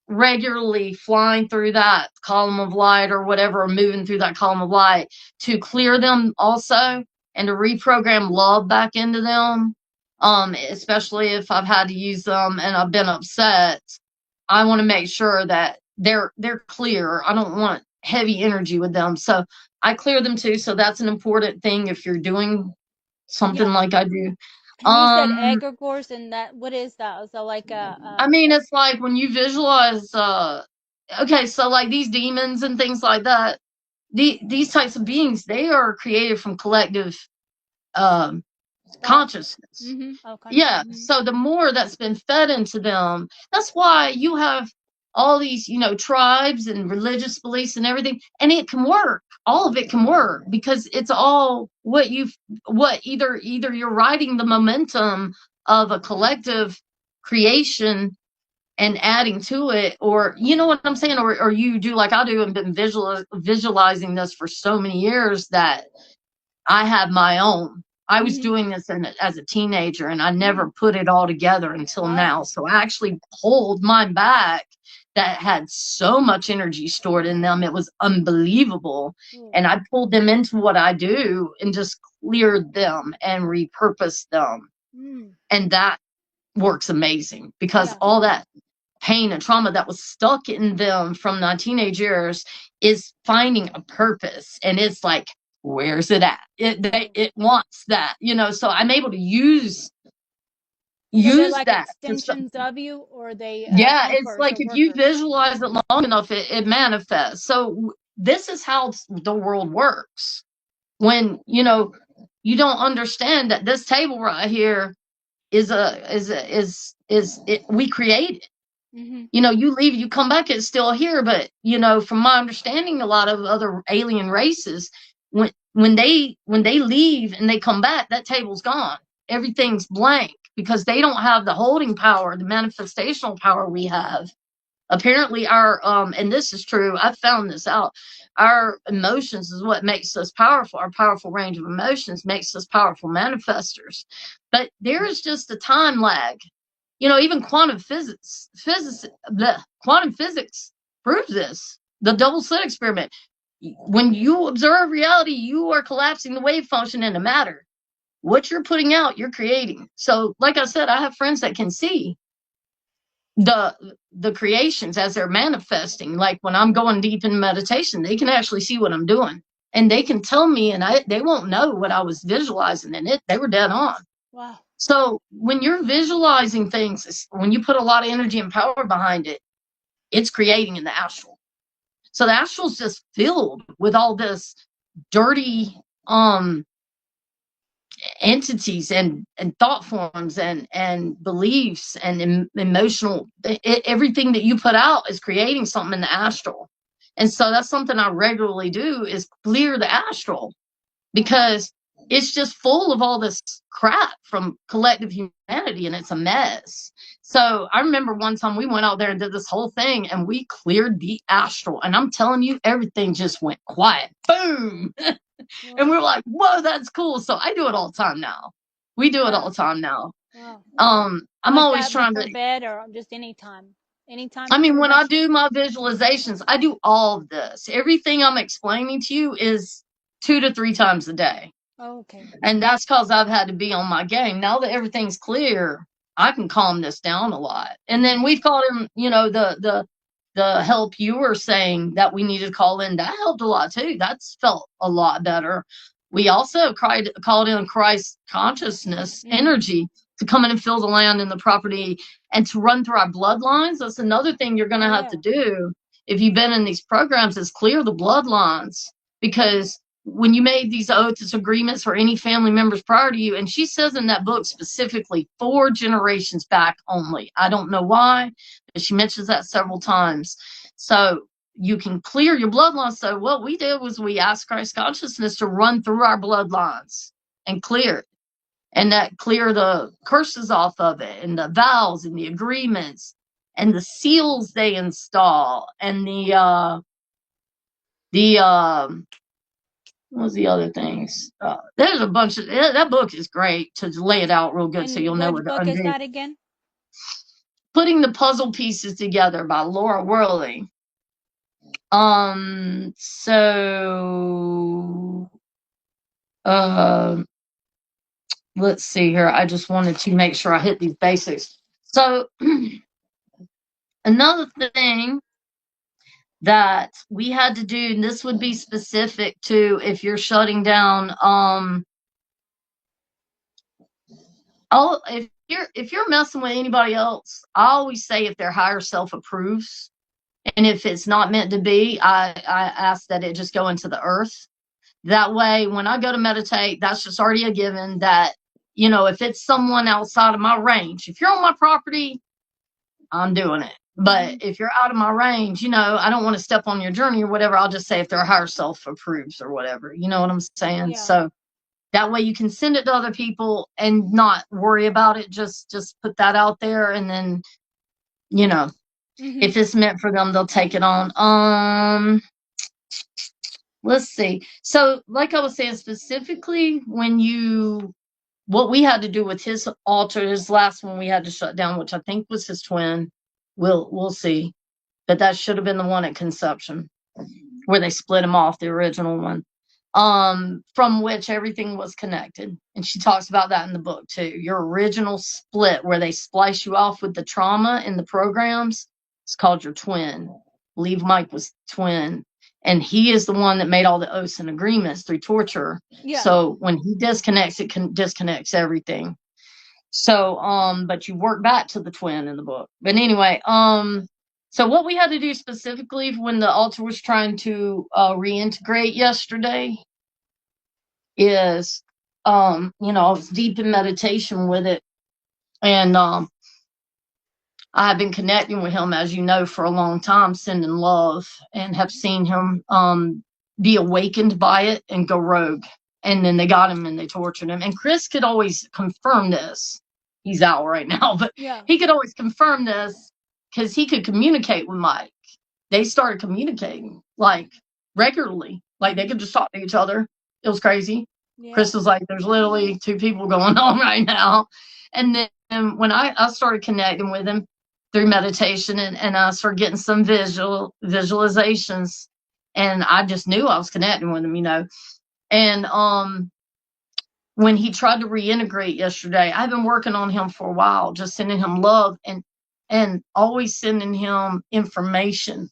regularly flying through that column of light or whatever, or moving through that column of light to clear them also and to reprogram love back into them. Especially if I've had to use them and I've been upset, I want to make sure that they're clear. I don't want heavy energy with them. So I clear them too. So that's an important thing if you're doing something Yeah. like I do. And you said egregores, and that, what is that? Is that like I mean, it's like when you visualize, okay, so like these demons and things like that, these types of beings, they are created from collective um, consciousness. Yeah, so the more that's been fed into them, that's why you have all these, you know, tribes and religious beliefs and everything, and it can work. All of it can work because it's all what either you're riding the momentum of a collective creation and adding to it, or you know what I'm saying, or you do like I do and been visualizing this for so many years that I have my own. I was doing this as a teenager and I never put it all together until now. So I actually pulled mine back that had so much energy stored in them. It was unbelievable. And I pulled them into what I do and just cleared them and repurposed them. And that works amazing because all that pain and trauma that was stuck in them from my teenage years is finding a purpose. And it's like, where's it at? It wants that, you know. So I'm able to use like that extensions of you, or they yeah, it's helpers like or if you workers? visualize it long enough, it manifests. So this is how the world works. When you don't understand that this table right here we created. You leave, you come back, it's still here. But from my understanding, a lot of other alien races, when they leave and they come back, that table's gone. Everything's blank because they don't have the holding power, the manifestational power we have. Apparently our and this is true, I found this out, our emotions is what makes us powerful. Our powerful range of emotions makes us powerful manifestors. But there is just a time lag. Even quantum physics proves this. The double slit experiment. When you observe reality, you are collapsing the wave function into matter. What you're putting out, you're creating. So, like I said, I have friends that can see the creations as they're manifesting. Like when I'm going deep in meditation, they can actually see what I'm doing. And they can tell me, and they won't know what I was visualizing, and they were dead on. Wow. So when you're visualizing things, when you put a lot of energy and power behind it, it's creating in the astral. So the astral's just filled with all this dirty entities and thought forms and beliefs and emotional. Everything that you put out is creating something in the astral. And so that's something I regularly do, is clear the astral, because it's just full of all this crap from collective humanity, and it's a mess. So I remember one time we went out there and did this whole thing, and we cleared the astral, and I'm telling you, everything just went quiet. Boom. And we're like, whoa, that's cool. So I do it all the time now. We do it all the time now. Wow. I'm like always that trying before to, bed or just anytime? Anytime I before mean, you when I brush your do my visualizations, I do all of this. Everything I'm explaining to you is 2 to 3 times a day. Oh, okay. And that's because I've had to be on my game. Now that everything's clear, I can calm this down a lot. And then we've called in, you know, the help you were saying that we needed to call in. That helped a lot too. That's felt a lot better. We also called in Christ consciousness energy to come in and fill the land and the property and to run through our bloodlines. That's another thing you're going to Oh, have yeah. to do if you've been in these programs is clear the bloodlines, because when you made these oaths, agreements for any family members prior to you, and she says in that book specifically 4 generations back only. I don't know why, but she mentions that several times. So you can clear your bloodline. So what we did was we asked Christ consciousness to run through our bloodlines and clear it. And that clear the curses off of it, and the vows and the agreements and the seals they install, and the what was the other things? There's a bunch of that book is great to lay it out real good so you'll And know what what to book is undo. that again? Putting the puzzle pieces together by Laura Worley. So let's see here. I just wanted to make sure I hit these basics. So another thing that we had to do, and this would be specific to if you're shutting down if you're messing with anybody else, I always say if their higher self approves, and if it's not meant to be, I ask that it just go into the earth. That way, when I go to meditate, that's just already a given that, you know, if it's someone outside of my range, if you're on my property, I'm doing it. But if you're out of my range, you know, I don't want to step on your journey or whatever. I'll just say if their higher self approves or whatever. You know what I'm saying? Yeah. So that way you can send it to other people and not worry about it. Just put that out there, and then, you know, if it's meant for them, they'll take it on. Let's see. So like I was saying, specifically what we had to do with his altar, his last one we had to shut down, which I think was his twin. We'll see. But that should have been the one at conception where they split him off, the original one, from which everything was connected. And she talks about that in the book too. Your original split where they splice you off with the trauma in the programs, it's called your twin. I believe Mike was twin. And he is the one that made all the oaths and agreements through torture. Yeah. So when he disconnects, it disconnects everything. So, but you work back to the twin in the book. But anyway, so what we had to do specifically when the altar was trying to reintegrate yesterday is, you know, I was deep in meditation with it, and I've been connecting with him, as you know, for a long time, sending love, and have seen him be awakened by it and go rogue. And then they got him and they tortured him. And Chris could always confirm this. He's out right now, but Yeah. he could always confirm this because he could communicate with Mike. They started communicating like regularly, like they could just talk to each other. It was crazy. Yeah. Chris was like, "There's literally 2 people going on right now." And then when I started connecting with him through meditation, and I started getting some visualizations, and I just knew I was connecting with him, you know. And when he tried to reintegrate yesterday, I've been working on him for a while, just sending him love and always sending him information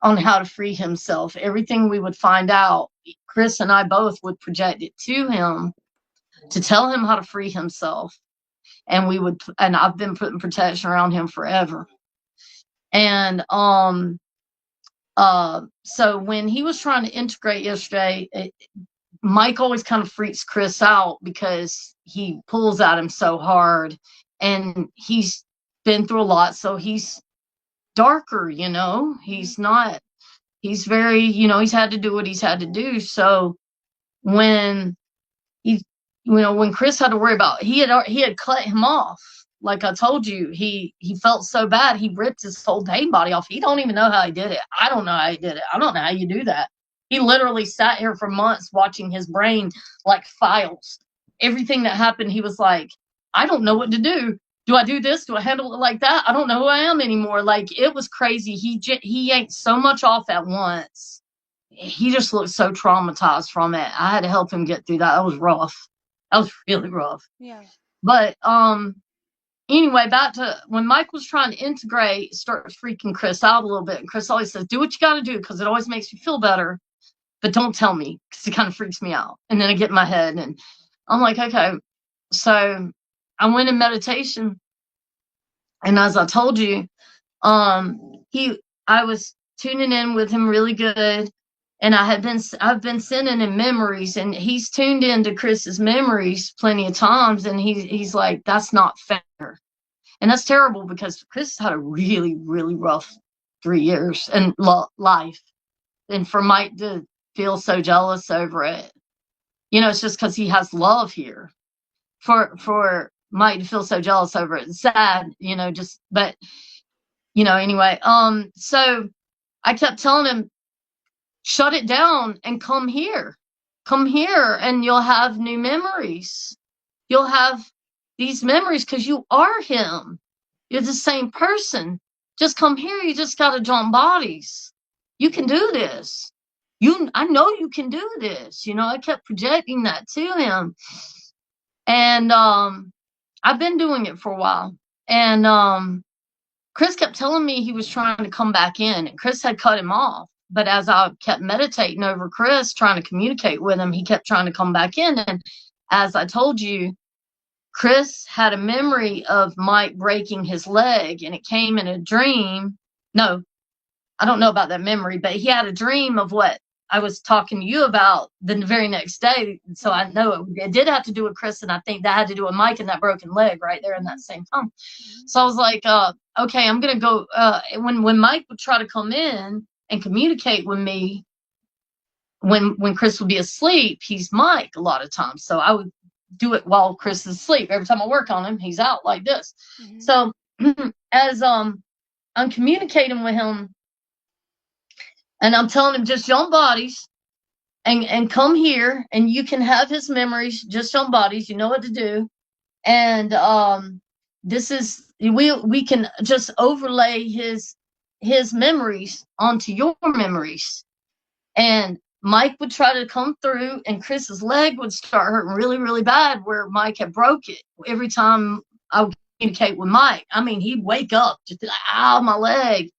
on how to free himself. Everything we would find out, Chris and I both would project it to him to tell him how to free himself. And I've been putting protection around him forever. And so when he was trying to integrate yesterday, Mike always kind of freaks Chris out because he pulls at him so hard, and he's been through a lot, so he's darker, you know. He's very, you know, he's had to do what he's had to do. So when when Chris had to worry about, he had cut him off. Like I told you, he felt so bad, he ripped his whole pain body off. He don't even know how he did it. I don't know how he did it. I don't know how you do that. He literally sat here for months watching his brain like files. Everything that happened, he was like, I don't know what to do. do I do this? Do I handle it like that? I don't know who I am anymore. Like, it was crazy. He ate so much off at once. He just looked so traumatized from it. I had to help him get through that. That was rough. That was really rough. Yeah. But anyway, back to when Mike was trying to integrate, starts freaking Chris out a little bit. And Chris always says, do what you got to do, because it always makes you feel better. But don't tell me, because it kind of freaks me out. And then I get in my head and I'm like, okay. So I went in meditation. And as I told you, I was tuning in with him really good. And I've been sending him memories, and he's tuned into Chris's memories plenty of times. And he's like, that's not fair. And that's terrible, because Chris had a really, really rough 3 years in life. And for Mike to feel so jealous over it, it's just because he has love here. For Mike to feel so jealous over it, it's sad, but anyway. So I kept telling him, shut it down and come here. Come here and you'll have new memories. You'll have these memories because you are him. You're the same person. Just come here. You just got to jump bodies. You can do this. I know you can do this. I kept projecting that to him. And I've been doing it for a while. And Chris kept telling me he was trying to come back in, and Chris had cut him off. But as I kept meditating over Chris, trying to communicate with him, he kept trying to come back in. And as I told you, Chris had a memory of Mike breaking his leg, and it came in a dream. No, I don't know about that memory, but he had a dream of what I was talking to you about the very next day. So I know it did have to do with Chris, and I think that had to do with Mike and that broken leg right there in that same time. So I was like, okay, I'm going to go. When Mike would try to come in and communicate with me, when Chris would be asleep, he's Mike a lot of times. So I would do it while Chris is asleep. Every time I work on him, he's out like this. Mm-hmm. So as I'm communicating with him, and I'm telling him, just jump bodies and come here, and you can have his memories, just jump bodies. You know what to do. And this is, we can just overlay his memories onto your memories. And Mike would try to come through, and Chris's leg would start hurting really, really bad where Mike had broke it. Every time I would communicate with Mike, I mean, he'd wake up just be like, ow, my leg.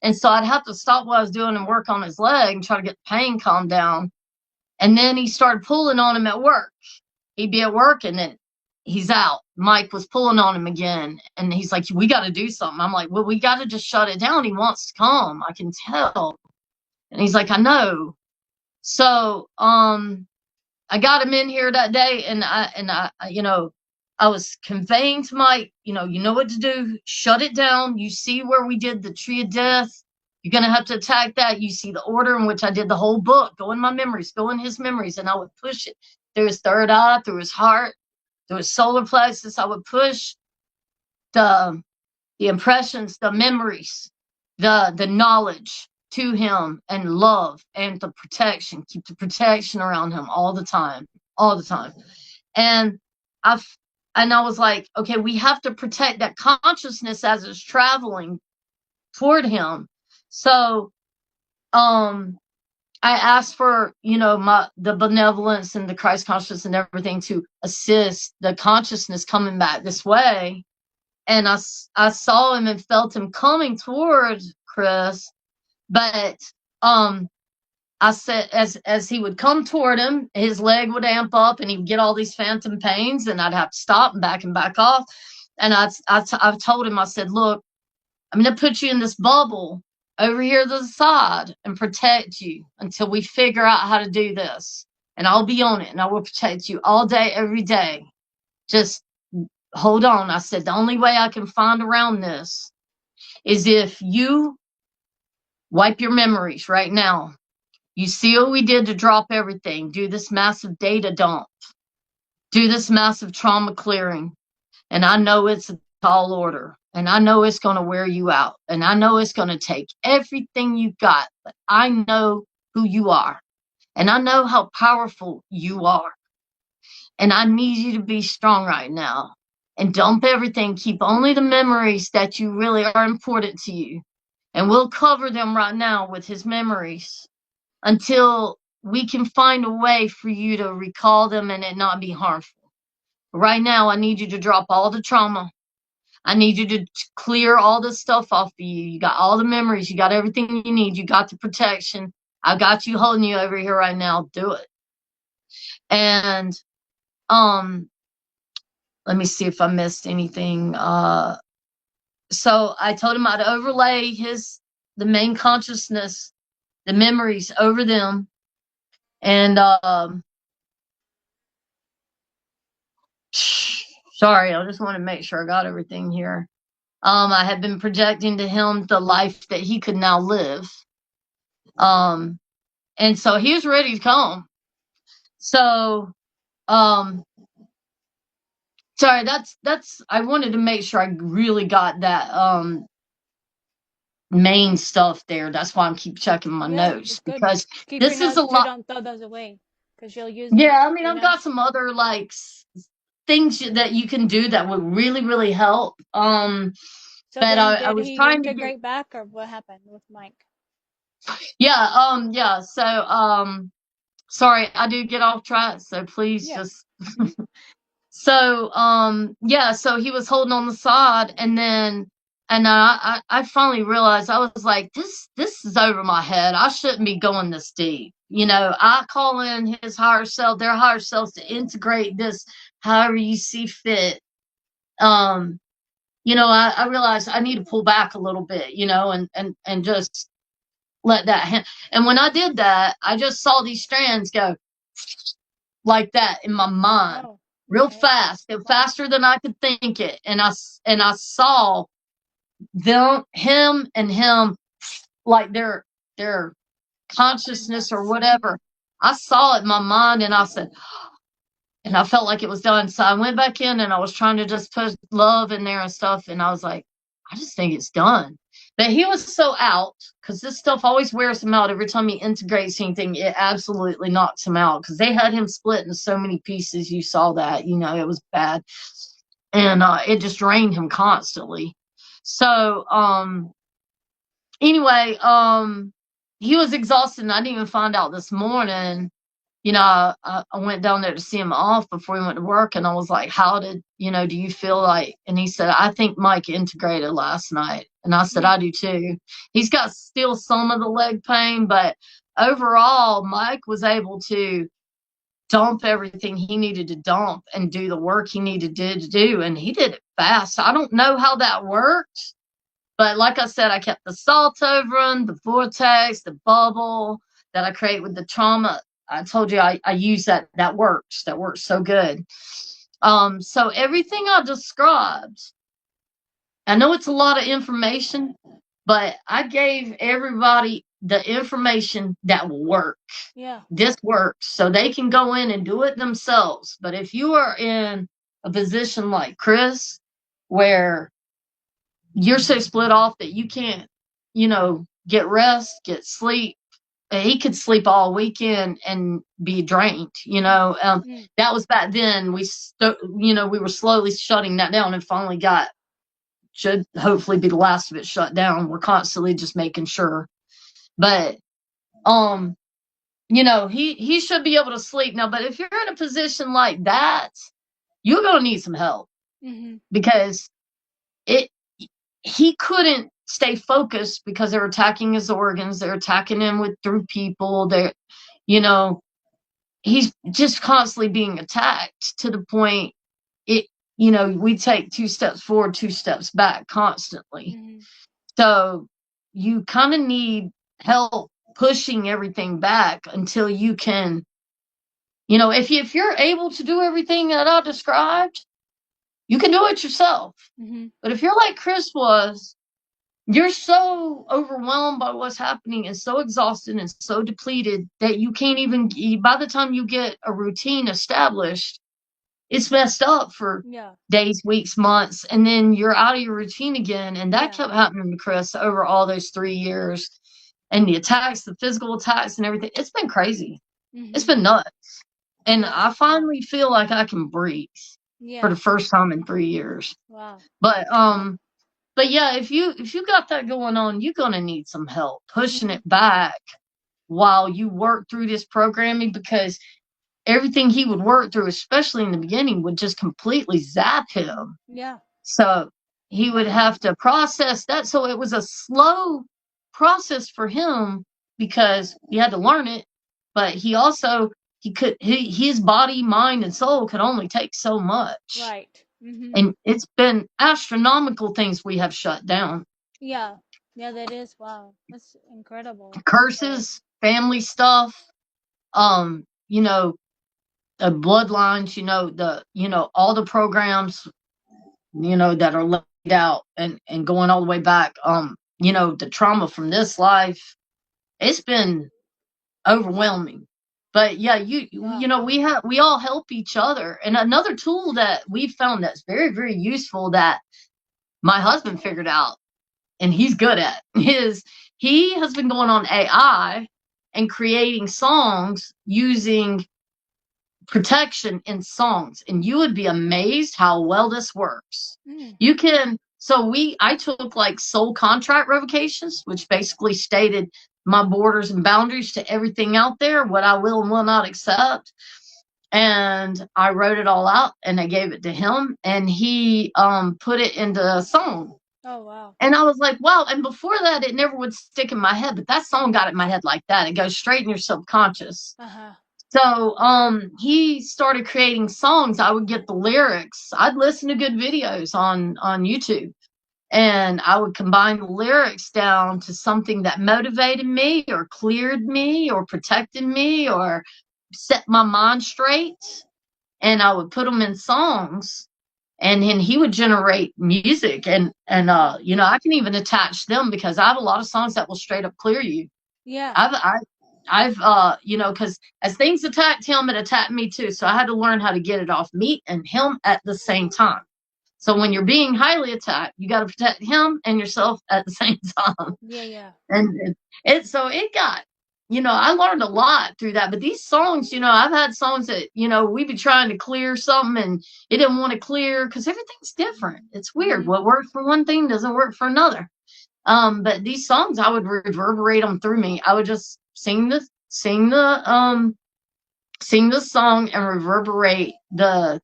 And so I'd have to stop what I was doing and work on his leg and try to get the pain calmed down. And then he started pulling on him at work. He'd be at work, and then he's out. Mike was pulling on him again. And he's like, we got to do something. I'm like, well, we got to just shut it down. He wants to come. I can tell. And he's like, I know. So I got him in here that day, and I was conveying to Mike, you know what to do. Shut it down. You see where we did the tree of death. You're going to have to attack that. You see the order in which I did the whole book. Go in my memories. Go in his memories. And I would push it through his third eye, through his heart, through his solar plexus. I would push the impressions, the memories, the knowledge to him, and love and the protection. Keep the protection around him all the time. And I was like, okay, we have to protect that consciousness as it's traveling toward him. So I asked for, the benevolence and the Christ consciousness and everything to assist the consciousness coming back this way. And I saw him and felt him coming towards Chris. But I said, as he would come toward him, his leg would amp up, and he would get all these phantom pains, and I'd have to stop and back off. And I told him, I said, look, I'm going to put you in this bubble over here to the side and protect you until we figure out how to do this. And I'll be on it, and I will protect you all day, every day. Just hold on. I said, the only way I can find around this is if you wipe your memories right now. You see what we did to drop everything. Do this massive data dump. Do this massive trauma clearing. And I know it's a tall order. And I know it's going to wear you out. And I know it's going to take everything you got. But I know who you are. And I know how powerful you are. And I need you to be strong right now. and dump everything. Keep only the memories that you really are important to you. And we'll cover them right now with his memories until we can find a way for you to recall them and it not be harmful. Right now, I need you to drop all the trauma. I need you to clear all this stuff off of you. You got all the memories. You got everything you need. You got the protection. I got you holding you over here right now. Do it. And let me see if I missed anything. So I told him I'd overlay the main consciousness, the memories over them. And sorry, I just want to make sure I got everything here. I had been projecting to him the life that he could now live. And so he was ready to come. So, sorry, I wanted to make sure I really got that, main stuff there. That's why I'm keep checking my notes, it's good. because Keep your this is notes a so you lot. don't throw those away, because you'll use them. Yeah, I mean, You I've know. got some other like things that you can do that would really, really help. So But then, I did was he trying to get, integrate back, or what happened with Mike? yeah. So, sorry, I do get off track. So please Yeah. just, so, yeah, so he was holding on the side, and then, and I finally realized, I was like, this is over my head. I shouldn't be going this deep. I call in his higher self, their higher selves, to integrate this however you see fit. I realized I need to pull back a little bit, and just let that and when I did that, I just saw these strands go like that in my mind, Oh. real Okay. fast, Wow. faster than I could think it. And I saw him, like their consciousness or whatever. I saw it in my mind, and I said, and I felt like it was done. So I went back in, and I was trying to just put love in there and stuff. And I was like, I just think it's done. But he was so out, because this stuff always wears him out. Every time he integrates anything, it absolutely knocks him out, because they had him split into so many pieces. You saw that, it was bad. And it just drained him constantly. So, anyway, he was exhausted, and I didn't even find out this morning. I went down there to see him off before he went to work, and I was like, do you feel like, and he said, I think Mike integrated last night. And I said, I do too. He's got still some of the leg pain, but overall, Mike was able to dump everything he needed to dump and do the work he needed to do. And he did it fast. I don't know how that worked, but like I said, I kept the salt over him, the vortex, the bubble that I create with the trauma. I told you I use that. That works. That works so good. So everything I described, I know it's a lot of information, but I gave everybody the information that will work. Yeah. This works, so they can go in and do it themselves. But if you are in a position like Chris, where you're so split off that you can't, get rest, get sleep. He could sleep all weekend and be drained. That was back then. We were slowly shutting that down, and finally should hopefully be the last of it shut down. We're constantly just making sure. But, he should be able to sleep now. But if you're in a position like that, you're going to need some help, because he couldn't stay focused, because they're attacking his organs. They're attacking him through people. You know, he's just constantly being attacked, to the point we take 2 steps forward, 2 steps back constantly. So you kind of need help pushing everything back until you can, if you're able to do everything that I described, you can do it yourself. But if you're like Chris was, you're so overwhelmed by what's happening, and so exhausted and so depleted, that you can't even, by the time you get a routine established, it's messed up for days, weeks, months, and then you're out of your routine again. And that kept happening to Chris over all those 3 years. And the attacks, the physical attacks and everything, it's been crazy. It's been nuts. And I finally feel like I can breathe. Yeah. for the first time in 3 years. Wow. But yeah, if you got that going on, you're gonna need some help pushing Mm-hmm. it back while you work through this programming, because everything he would work through, especially in the beginning, would just completely zap him. Yeah. So he would have to process that. So it was a slow process for him because he had to learn it, but he also his body, mind, and soul could only take so much. Right. Mm-hmm. And it's been astronomical things we have shut down. Yeah. Yeah, that is. Wow. That's incredible. Curses, family stuff, you know, the bloodlines, all the programs, that are laid out and going all the way back. The trauma from this life, it's been overwhelming. But yeah, Wow. we all help each other. And another tool that we've found that's very, very useful that my husband figured out and he's good at is he has been going on AI and creating songs using protection in songs, and you would be amazed how well this works. Mm. I took like soul contract revocations, which basically stated my borders and boundaries to everything out there, what I will and will not accept. And I wrote it all out and I gave it to him, and he put it into a song. Oh, wow. And I was like, wow. And before that, it never would stick in my head, but that song got in my head like that. It goes straight in your subconscious. Uh-huh. So he started creating songs. I would get the lyrics. I'd listen to good videos on YouTube, and I would combine the lyrics down to something that motivated me or cleared me or protected me or set my mind straight, and I would put them in songs, and then he would generate music, and I can even attach them because I have a lot of songs that will straight up clear you. Yeah. I've because as things attacked him, it attacked me too. So I had to learn how to get it off me and him at the same time. So when you're being highly attacked, you got to protect him and yourself at the same time. Yeah, yeah. And it got, I learned a lot through that. But these songs, I've had songs that, we'd be trying to clear something and it didn't want to clear because everything's different. It's weird. Mm-hmm. What works for one thing doesn't work for another. But these songs, I would reverberate them through me. I would just sing the song and reverberate the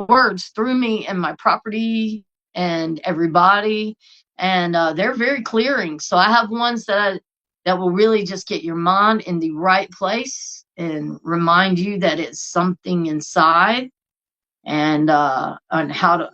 words through me and my property and everybody. And they're very clearing. So I have ones that will really just get your mind in the right place and remind you that it's something inside, and on how to,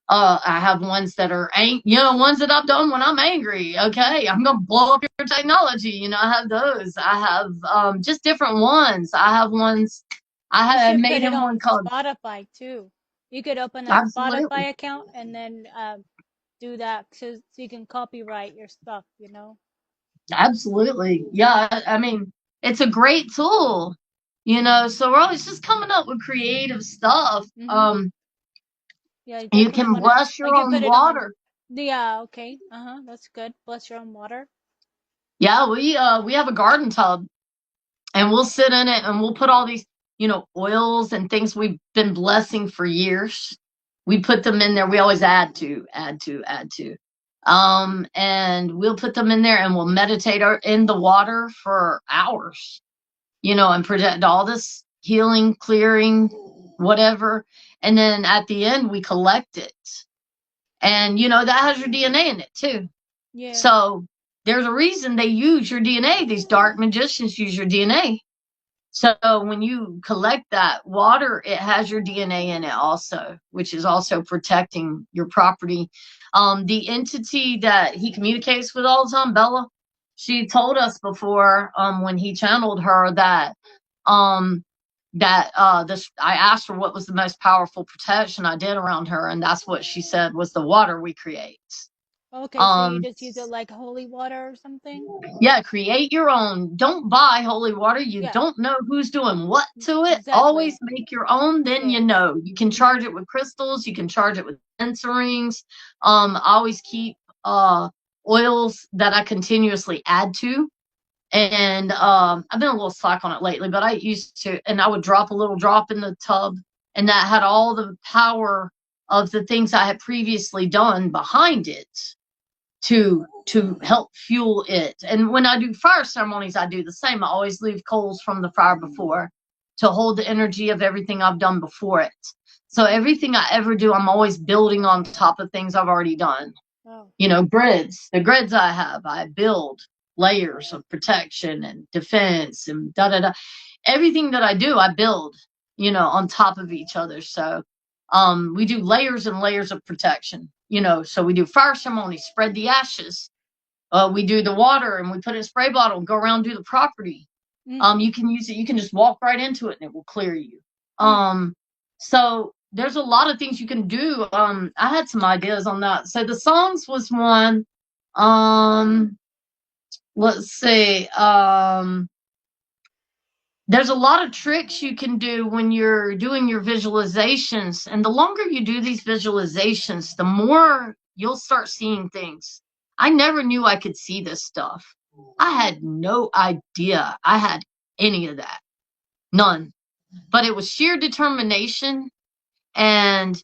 I have ones that are, ones that I've done when I'm angry. Okay, I'm gonna blow up your technology. I have those. I have just different ones. I have ones. I You have should made put it him one on called Spotify too. You could open a Absolutely, Spotify account and then do that so you can copyright your stuff, absolutely. Yeah, I mean, it's a great tool. So we're always just coming up with creative stuff. Mm-hmm. Yeah, you You definitely can want to, bless your like, you own put it on. water. Yeah, okay. Uh-huh, that's good. Bless your own water. Yeah, we have a garden tub, and we'll sit in it and we'll put all these, oils and things we've been blessing for years. We put them in there. We always add to. And we'll put them in there and we'll meditate in the water for hours, and project all this healing, clearing, whatever. And then at the end, we collect it. And, that has your DNA in it too. Yeah. So there's a reason they use your DNA. These dark magicians use your DNA. So when you collect that water, it has your DNA in it also, which is also protecting your property. The entity that he communicates with all the time, Bella, she told us before, when he channeled her, this, I asked her what was the most powerful protection I did around her, and that's what she said was the water we create. Okay, so you Um, just use it like holy water or something? Yeah, create your own. Don't buy holy water. You Yeah, don't know who's doing what to it. exactly. Always make your own, then Yeah. you know. You can Mm-hmm. charge it with crystals, you can charge it with incense rings. I always keep oils that I continuously add to. And I've been a little slack on it lately, but I used to, and I would drop a little drop in the tub and that had all the power of the things I had previously done behind it to help fuel it. And when I do fire ceremonies, I do the same. I always leave coals from the fire before to hold the energy of everything I've done before it. So everything I ever do, I'm always building on top of things I've already done. Oh. You know, the grids I have, I build layers of protection and defense and da da da. Everything that I do, I build, you know, on top of each other. So we do layers and layers of protection, you know. So we do fire ceremony, spread the ashes. We do the water and we put it in a spray bottle and go around and do the property. You can use it, you can just walk right into it and it will clear you. So there's a lot of things you can do. I had some ideas on that. So the songs was one. Let's see. There's a lot of tricks you can do when you're doing your visualizations. And the longer you do these visualizations, the more you'll start seeing things. I never knew I could see this stuff. I had no idea I had any of that. None. But it was sheer determination and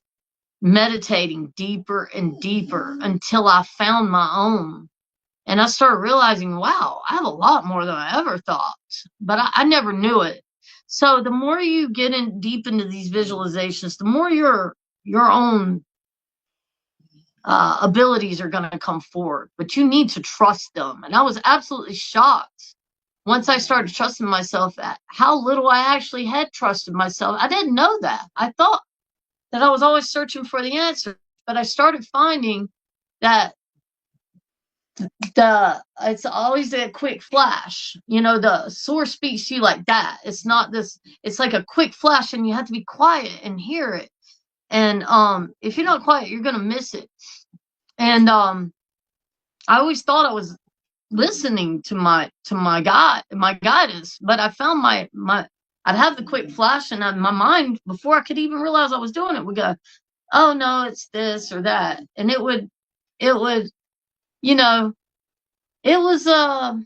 meditating deeper and deeper until I found my own. And I started realizing, wow, I have a lot more than I ever thought, but I never knew it. So the more you get in deep into these visualizations, the more your own abilities are going to come forward, but you need to trust them. And I was absolutely shocked once I started trusting myself at how little I actually had trusted myself. I didn't know that. I thought that I was always searching for the answer, but I started finding that it's always a quick flash. You know, the source speaks to you like that. It's not this, it's like a quick flash and you have to be quiet and hear it. And if you're not quiet, you're gonna miss it. And I always thought I was listening to my guidance, but I found my I'd have the quick flash and my mind, before I could even realize I was doing it, would go, oh no, it's this or that. And it would, you know, it was how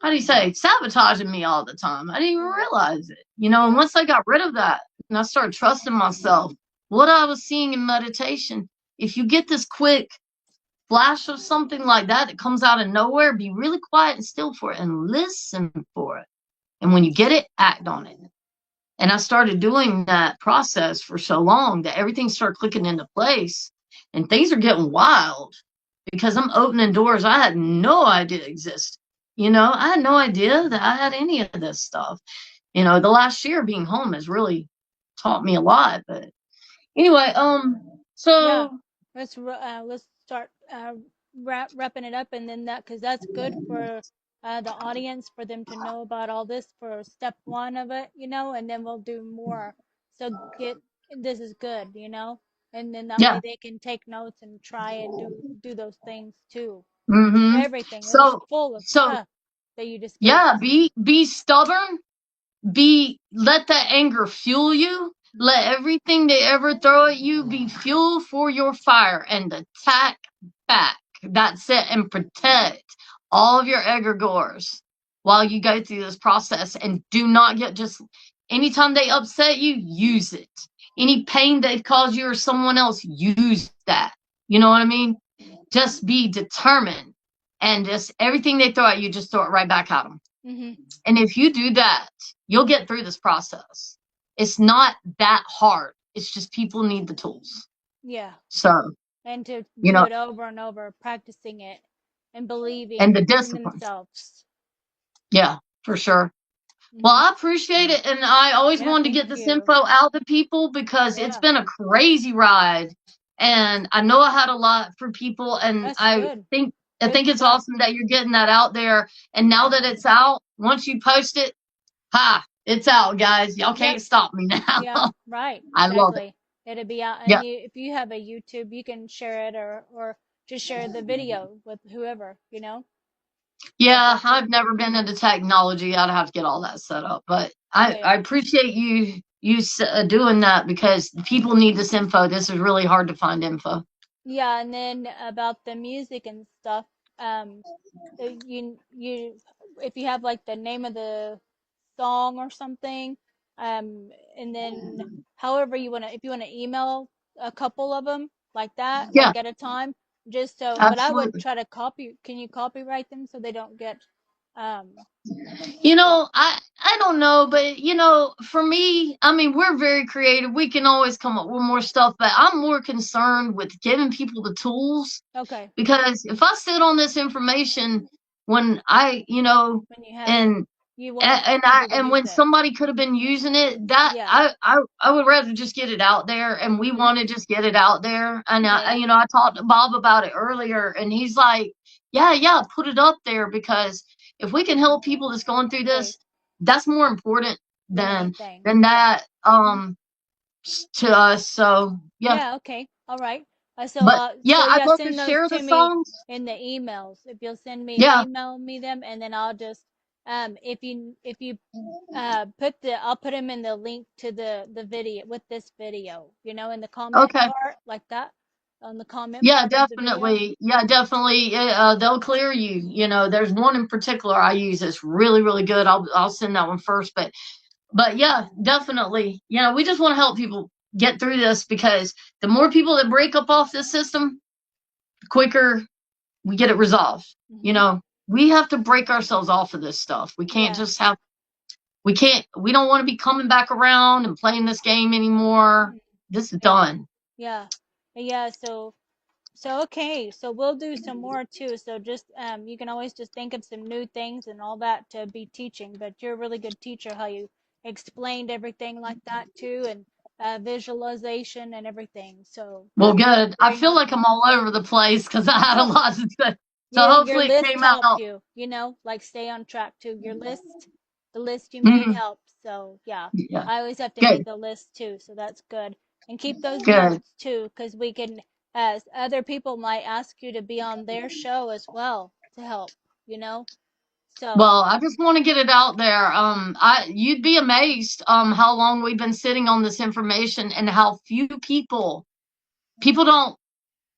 do you say, sabotaging me all the time. I didn't even realize it, you know. And once I got rid of that and I started trusting myself, what I was seeing in meditation, if you get this quick flash of something like that that comes out of nowhere, be really quiet and still for it and listen for it. And when you get it, act on it. And I started doing that process for so long that everything started clicking into place and things are getting wild because I'm opening doors I had no idea existed. You know, I had no idea that I had any of this stuff. You know, the last year being home has really taught me a lot. But anyway, Yeah, so let's start wrapping it up, and then that, because that's good for the audience, for them to know about all this for step one of it, you know, and then we'll do more. So get, this is good, you know, and then that way yeah. they can take notes and try and do those things too. Mm-hmm. Everything. It was So full of so stuff that you just gave yeah, us. be stubborn. Let that anger fuel you. Let everything they ever throw at you be fuel for your fire and attack back. That's it. And protect all of your egragors while you go through this process. And do not get just, anytime they upset you, use it. Any pain they've caused you or someone else, use that. You know what I mean? Just be determined. And just everything they throw at you, just throw it right back at them. Mm-hmm. And if you do that, you'll get through this process. It's not that hard. It's just people need the tools. Yeah. So, And to you do know, it over and over, practicing it and and believing the in discipline. themselves. Yeah, for sure. Well, Mm-hmm. I appreciate it. And I always Yeah, wanted to thank get this you. info out to people because it's Yeah, been a crazy ride. And I know I had a lot for people. And that's good. I Good think it's stuff. awesome that you're getting that out there. And now that it's out, once you post it, it's out, guys. Y'all Yep. can't stop me now. Yeah, right. I love it. Exactly. It'll be out, and Yeah. if you have a YouTube, you can share it, or just share the video with whoever, you know. That's Yeah, awesome. I've never been into technology. I'd have to get all that set up, but Oh I yeah. appreciate you doing that because people need this info. This is really hard to find info. Yeah, and then about the music and stuff, you if you have like the name of the song or something, And then however you want to, if you want to email a couple of them like that, Yeah, like at a time, just so, but I would absolutely. try to can you copyright them so they don't get, um, You like, know, I don't know, but you know, for me, I mean, we're very creative. We can always come up with more stuff, but I'm more concerned with giving people the tools, okay, because if I sit on this information when I, you know, when you have it, and you want I people to and use when it. somebody could have been using it, that Yeah. I would rather just get it out there, and we Mhm. want to just get it out there. And Okay. you know, I talked to Bob about it earlier, and he's like, yeah, put it up there, because if we can help people that's going through Great. this, that's more important Than than anything. Yeah. that Mhm. to us. So yeah, Yeah, okay. All right. but yeah, So I'd yeah, love to send those share the to me songs. in the emails. If you'll Yeah, email me them, and then I'll just, if you put I'll put them in the link to the video with this video, in the comment okay. part like that, on the comment Yeah, part of the video. definitely. Yeah, definitely. They'll clear you. You know, there's one in particular I use that's really, really good. I'll send that one first. But yeah, definitely. You know, we just want to help people get through this, because the more people that break up off this system, the quicker we get it resolved. You Mhm. know, we have to break ourselves off of this stuff. We can't Yeah. just have. We don't want to be coming back around and playing this game anymore. Mhm. This is Yeah. done. Yeah. Yeah, so okay, so we'll do some more too. So just you can always just think of some new things and all that to be teaching. But you're a really good teacher, how you explained everything like that too, and visualization and everything. So Well, that's good. I very feel like helpful. I'm all over the place because I had a No, lot to say. So your hopefully it list came helped out. you, like stay on track too. The list you made Mhm. helped. So yeah, Yeah. I always have to Good. make a list too. So that's good. And keep those Good. notes too, because we can, as other people might ask you to be on their show as well to help, you know? So, Well, I just want to get it out there. You'd be amazed how long we've been sitting on this information, and how few people don't.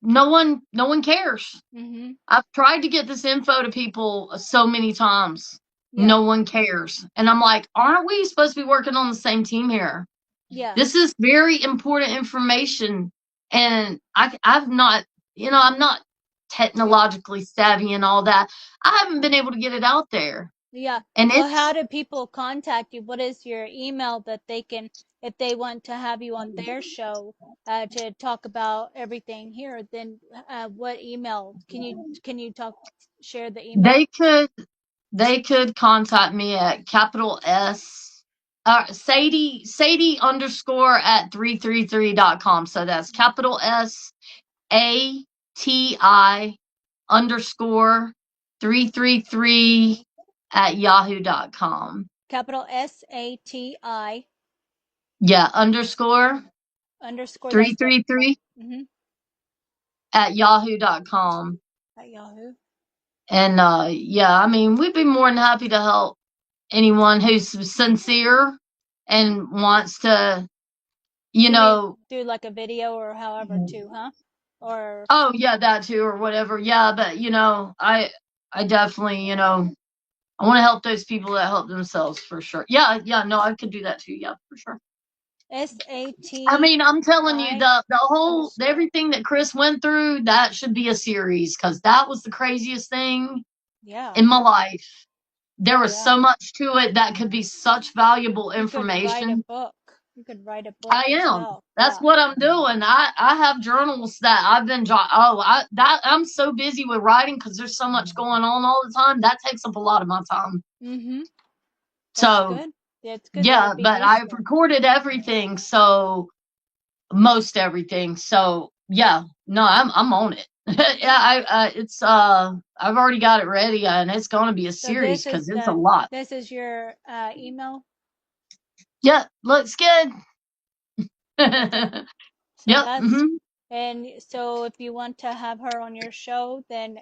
No one cares. mm-hmm. I've tried to get this info to people so many times. Yeah, No one cares, and I'm like, aren't we supposed to be working on the same team here? yeah, This is very important information, and I've not, I'm not technologically savvy and all that. I haven't been able to get it out there, yeah. and So how it's do people contact you? What is your email that they can, if they want to have you on their show, to talk about everything here, then what email can you share the email? they could they could contact me at capital S, Sadie underscore at 333.com. So that's capital SATI underscore 333 at yahoo.com. Capital SATI Yeah, underscore underscore, that's it. 333 Mm-hmm. at yahoo.com. At Yahoo. And yeah, I mean, we'd be more than happy to help anyone who's sincere and wants to, you You mean know, do like a video or however too, huh? Or oh yeah, that too, or whatever. Yeah, but I definitely, I want to help those people that help themselves for sure. Yeah, no, I could do that too. Yeah, for sure. I SATI mean, I'm telling you, the whole underscore. everything that Chris went through, that should be a series, because that was the craziest thing Yeah, in my life. There was yeah. so much to it that could be such valuable You could write a information. book. You could write a book I am. yourself. That's Yeah. what I'm doing. I have journals that I've been I'm so busy with writing because there's so much going on all the time. That takes up a lot of my time. Mm-hmm. That's So good. That's good. That yeah, would be but I've useful. recorded everything, so most everything. So yeah, no, I'm on it. Yeah, I've already got it ready, and it's gonna be a So series because it's a lot. this is your email. Yeah, looks good. Okay. So Yep. that's, Hmm. and so if you want to have her on your show, then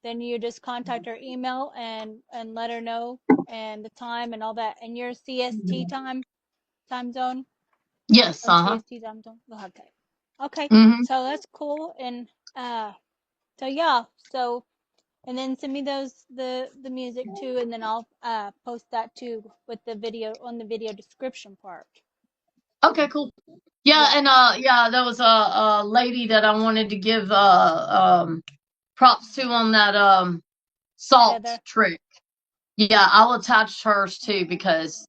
you just contact her email and let her know and the time and all that. And your CST time zone Yes. or Uh-huh. CST time zone. Oh, okay. Okay. Hmm. So that's cool. And so yeah. So And then send me the music too, and then I'll post that too with the video on the video description part. Okay, cool. Yeah, Yeah. and yeah, there was a lady that I wanted to give props to on that salt Heather. trick. Yeah, I'll attach hers too because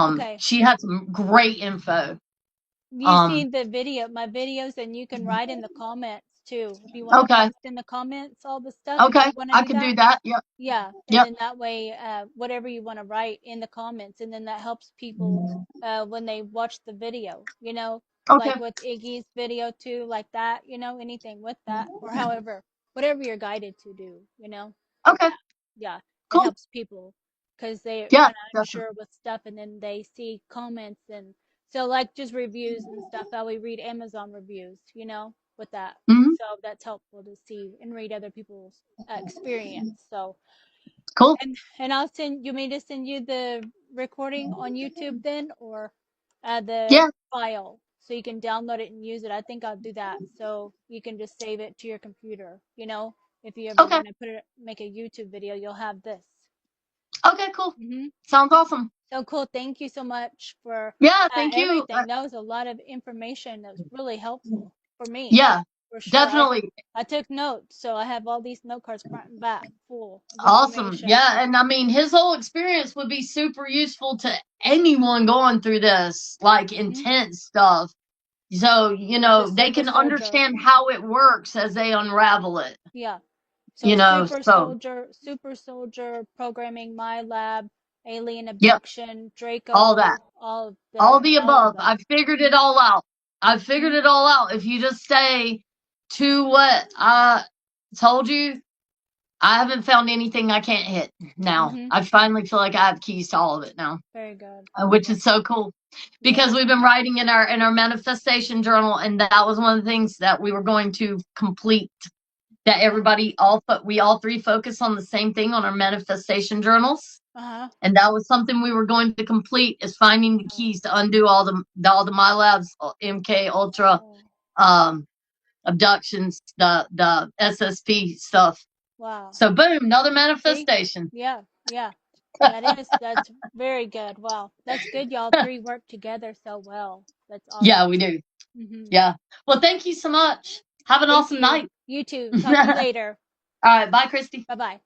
Okay. she had some great info. You see the video, my videos, and you can write in the comments too. If you want to Okay, post in the comments all the stuff, if okay, you want to I do could that. do that. Yep, Yeah, and yep. then that way, whatever you want to write in the comments, and then that helps people when they watch the video, you know, like Okay, with Iggy's video too, like that, you know, anything with that, or however, whatever you're guided to do, you know, with okay, that. Yeah, it cool. helps people because they're Yeah, kind of definitely. unsure with stuff, and then they see comments, and so like just reviews and stuff, how we read Amazon reviews, you know, with that. Hmm. So that's helpful to see and read other people's experience. So, Cool. and I'll send you me to send you the recording on YouTube then, or the Yeah. file so you can download it and use it. I think I'll do that so you can just save it to your computer. You know, if you ever Okay. want to make a YouTube video, you'll have this. Okay. Cool. Hmm. Sounds awesome. So cool. Thank you so much for Yeah. Thank you. everything. That was a lot of information that was really helpful for me, Yeah. for sure. Definitely. I took notes, so I have all these note cards front and back full of Awesome. information. Yeah. And I mean, his whole experience would be super useful to anyone going through this, like Hmm. intense stuff. So, The they super can soldier. understand how it works as they unravel it, Yeah. So so, super soldier programming, MiLab, alien yep, abduction, all that. Draco, All the all of above. them. I've figured it Hmm. all out. I've figured Hmm. it all out. If you just stay to what I told you, I haven't found anything I can't hit now. Hmm. I finally feel like I have keys to all of it now, Very good. which is so cool because Yeah. we've been writing in our manifestation journal, and that was one of the things that we were going to complete. That we all three focus on the same thing on our manifestation journals. Uh-huh. And that was something we were going to complete is finding the keys to undo all the MiLabs, MK Ultra, Oh, um, abductions, the SSP stuff. wow. So boom, another See? manifestation. Yeah, yeah. That's very good. Wow. That's good y'all three work together so well. That's Yeah, awesome. we do. Hmm. Yeah. Well, thank you so much. Have an Thank awesome you. night. You too. All Talk to you later. right. Bye, Christy. Bye-bye.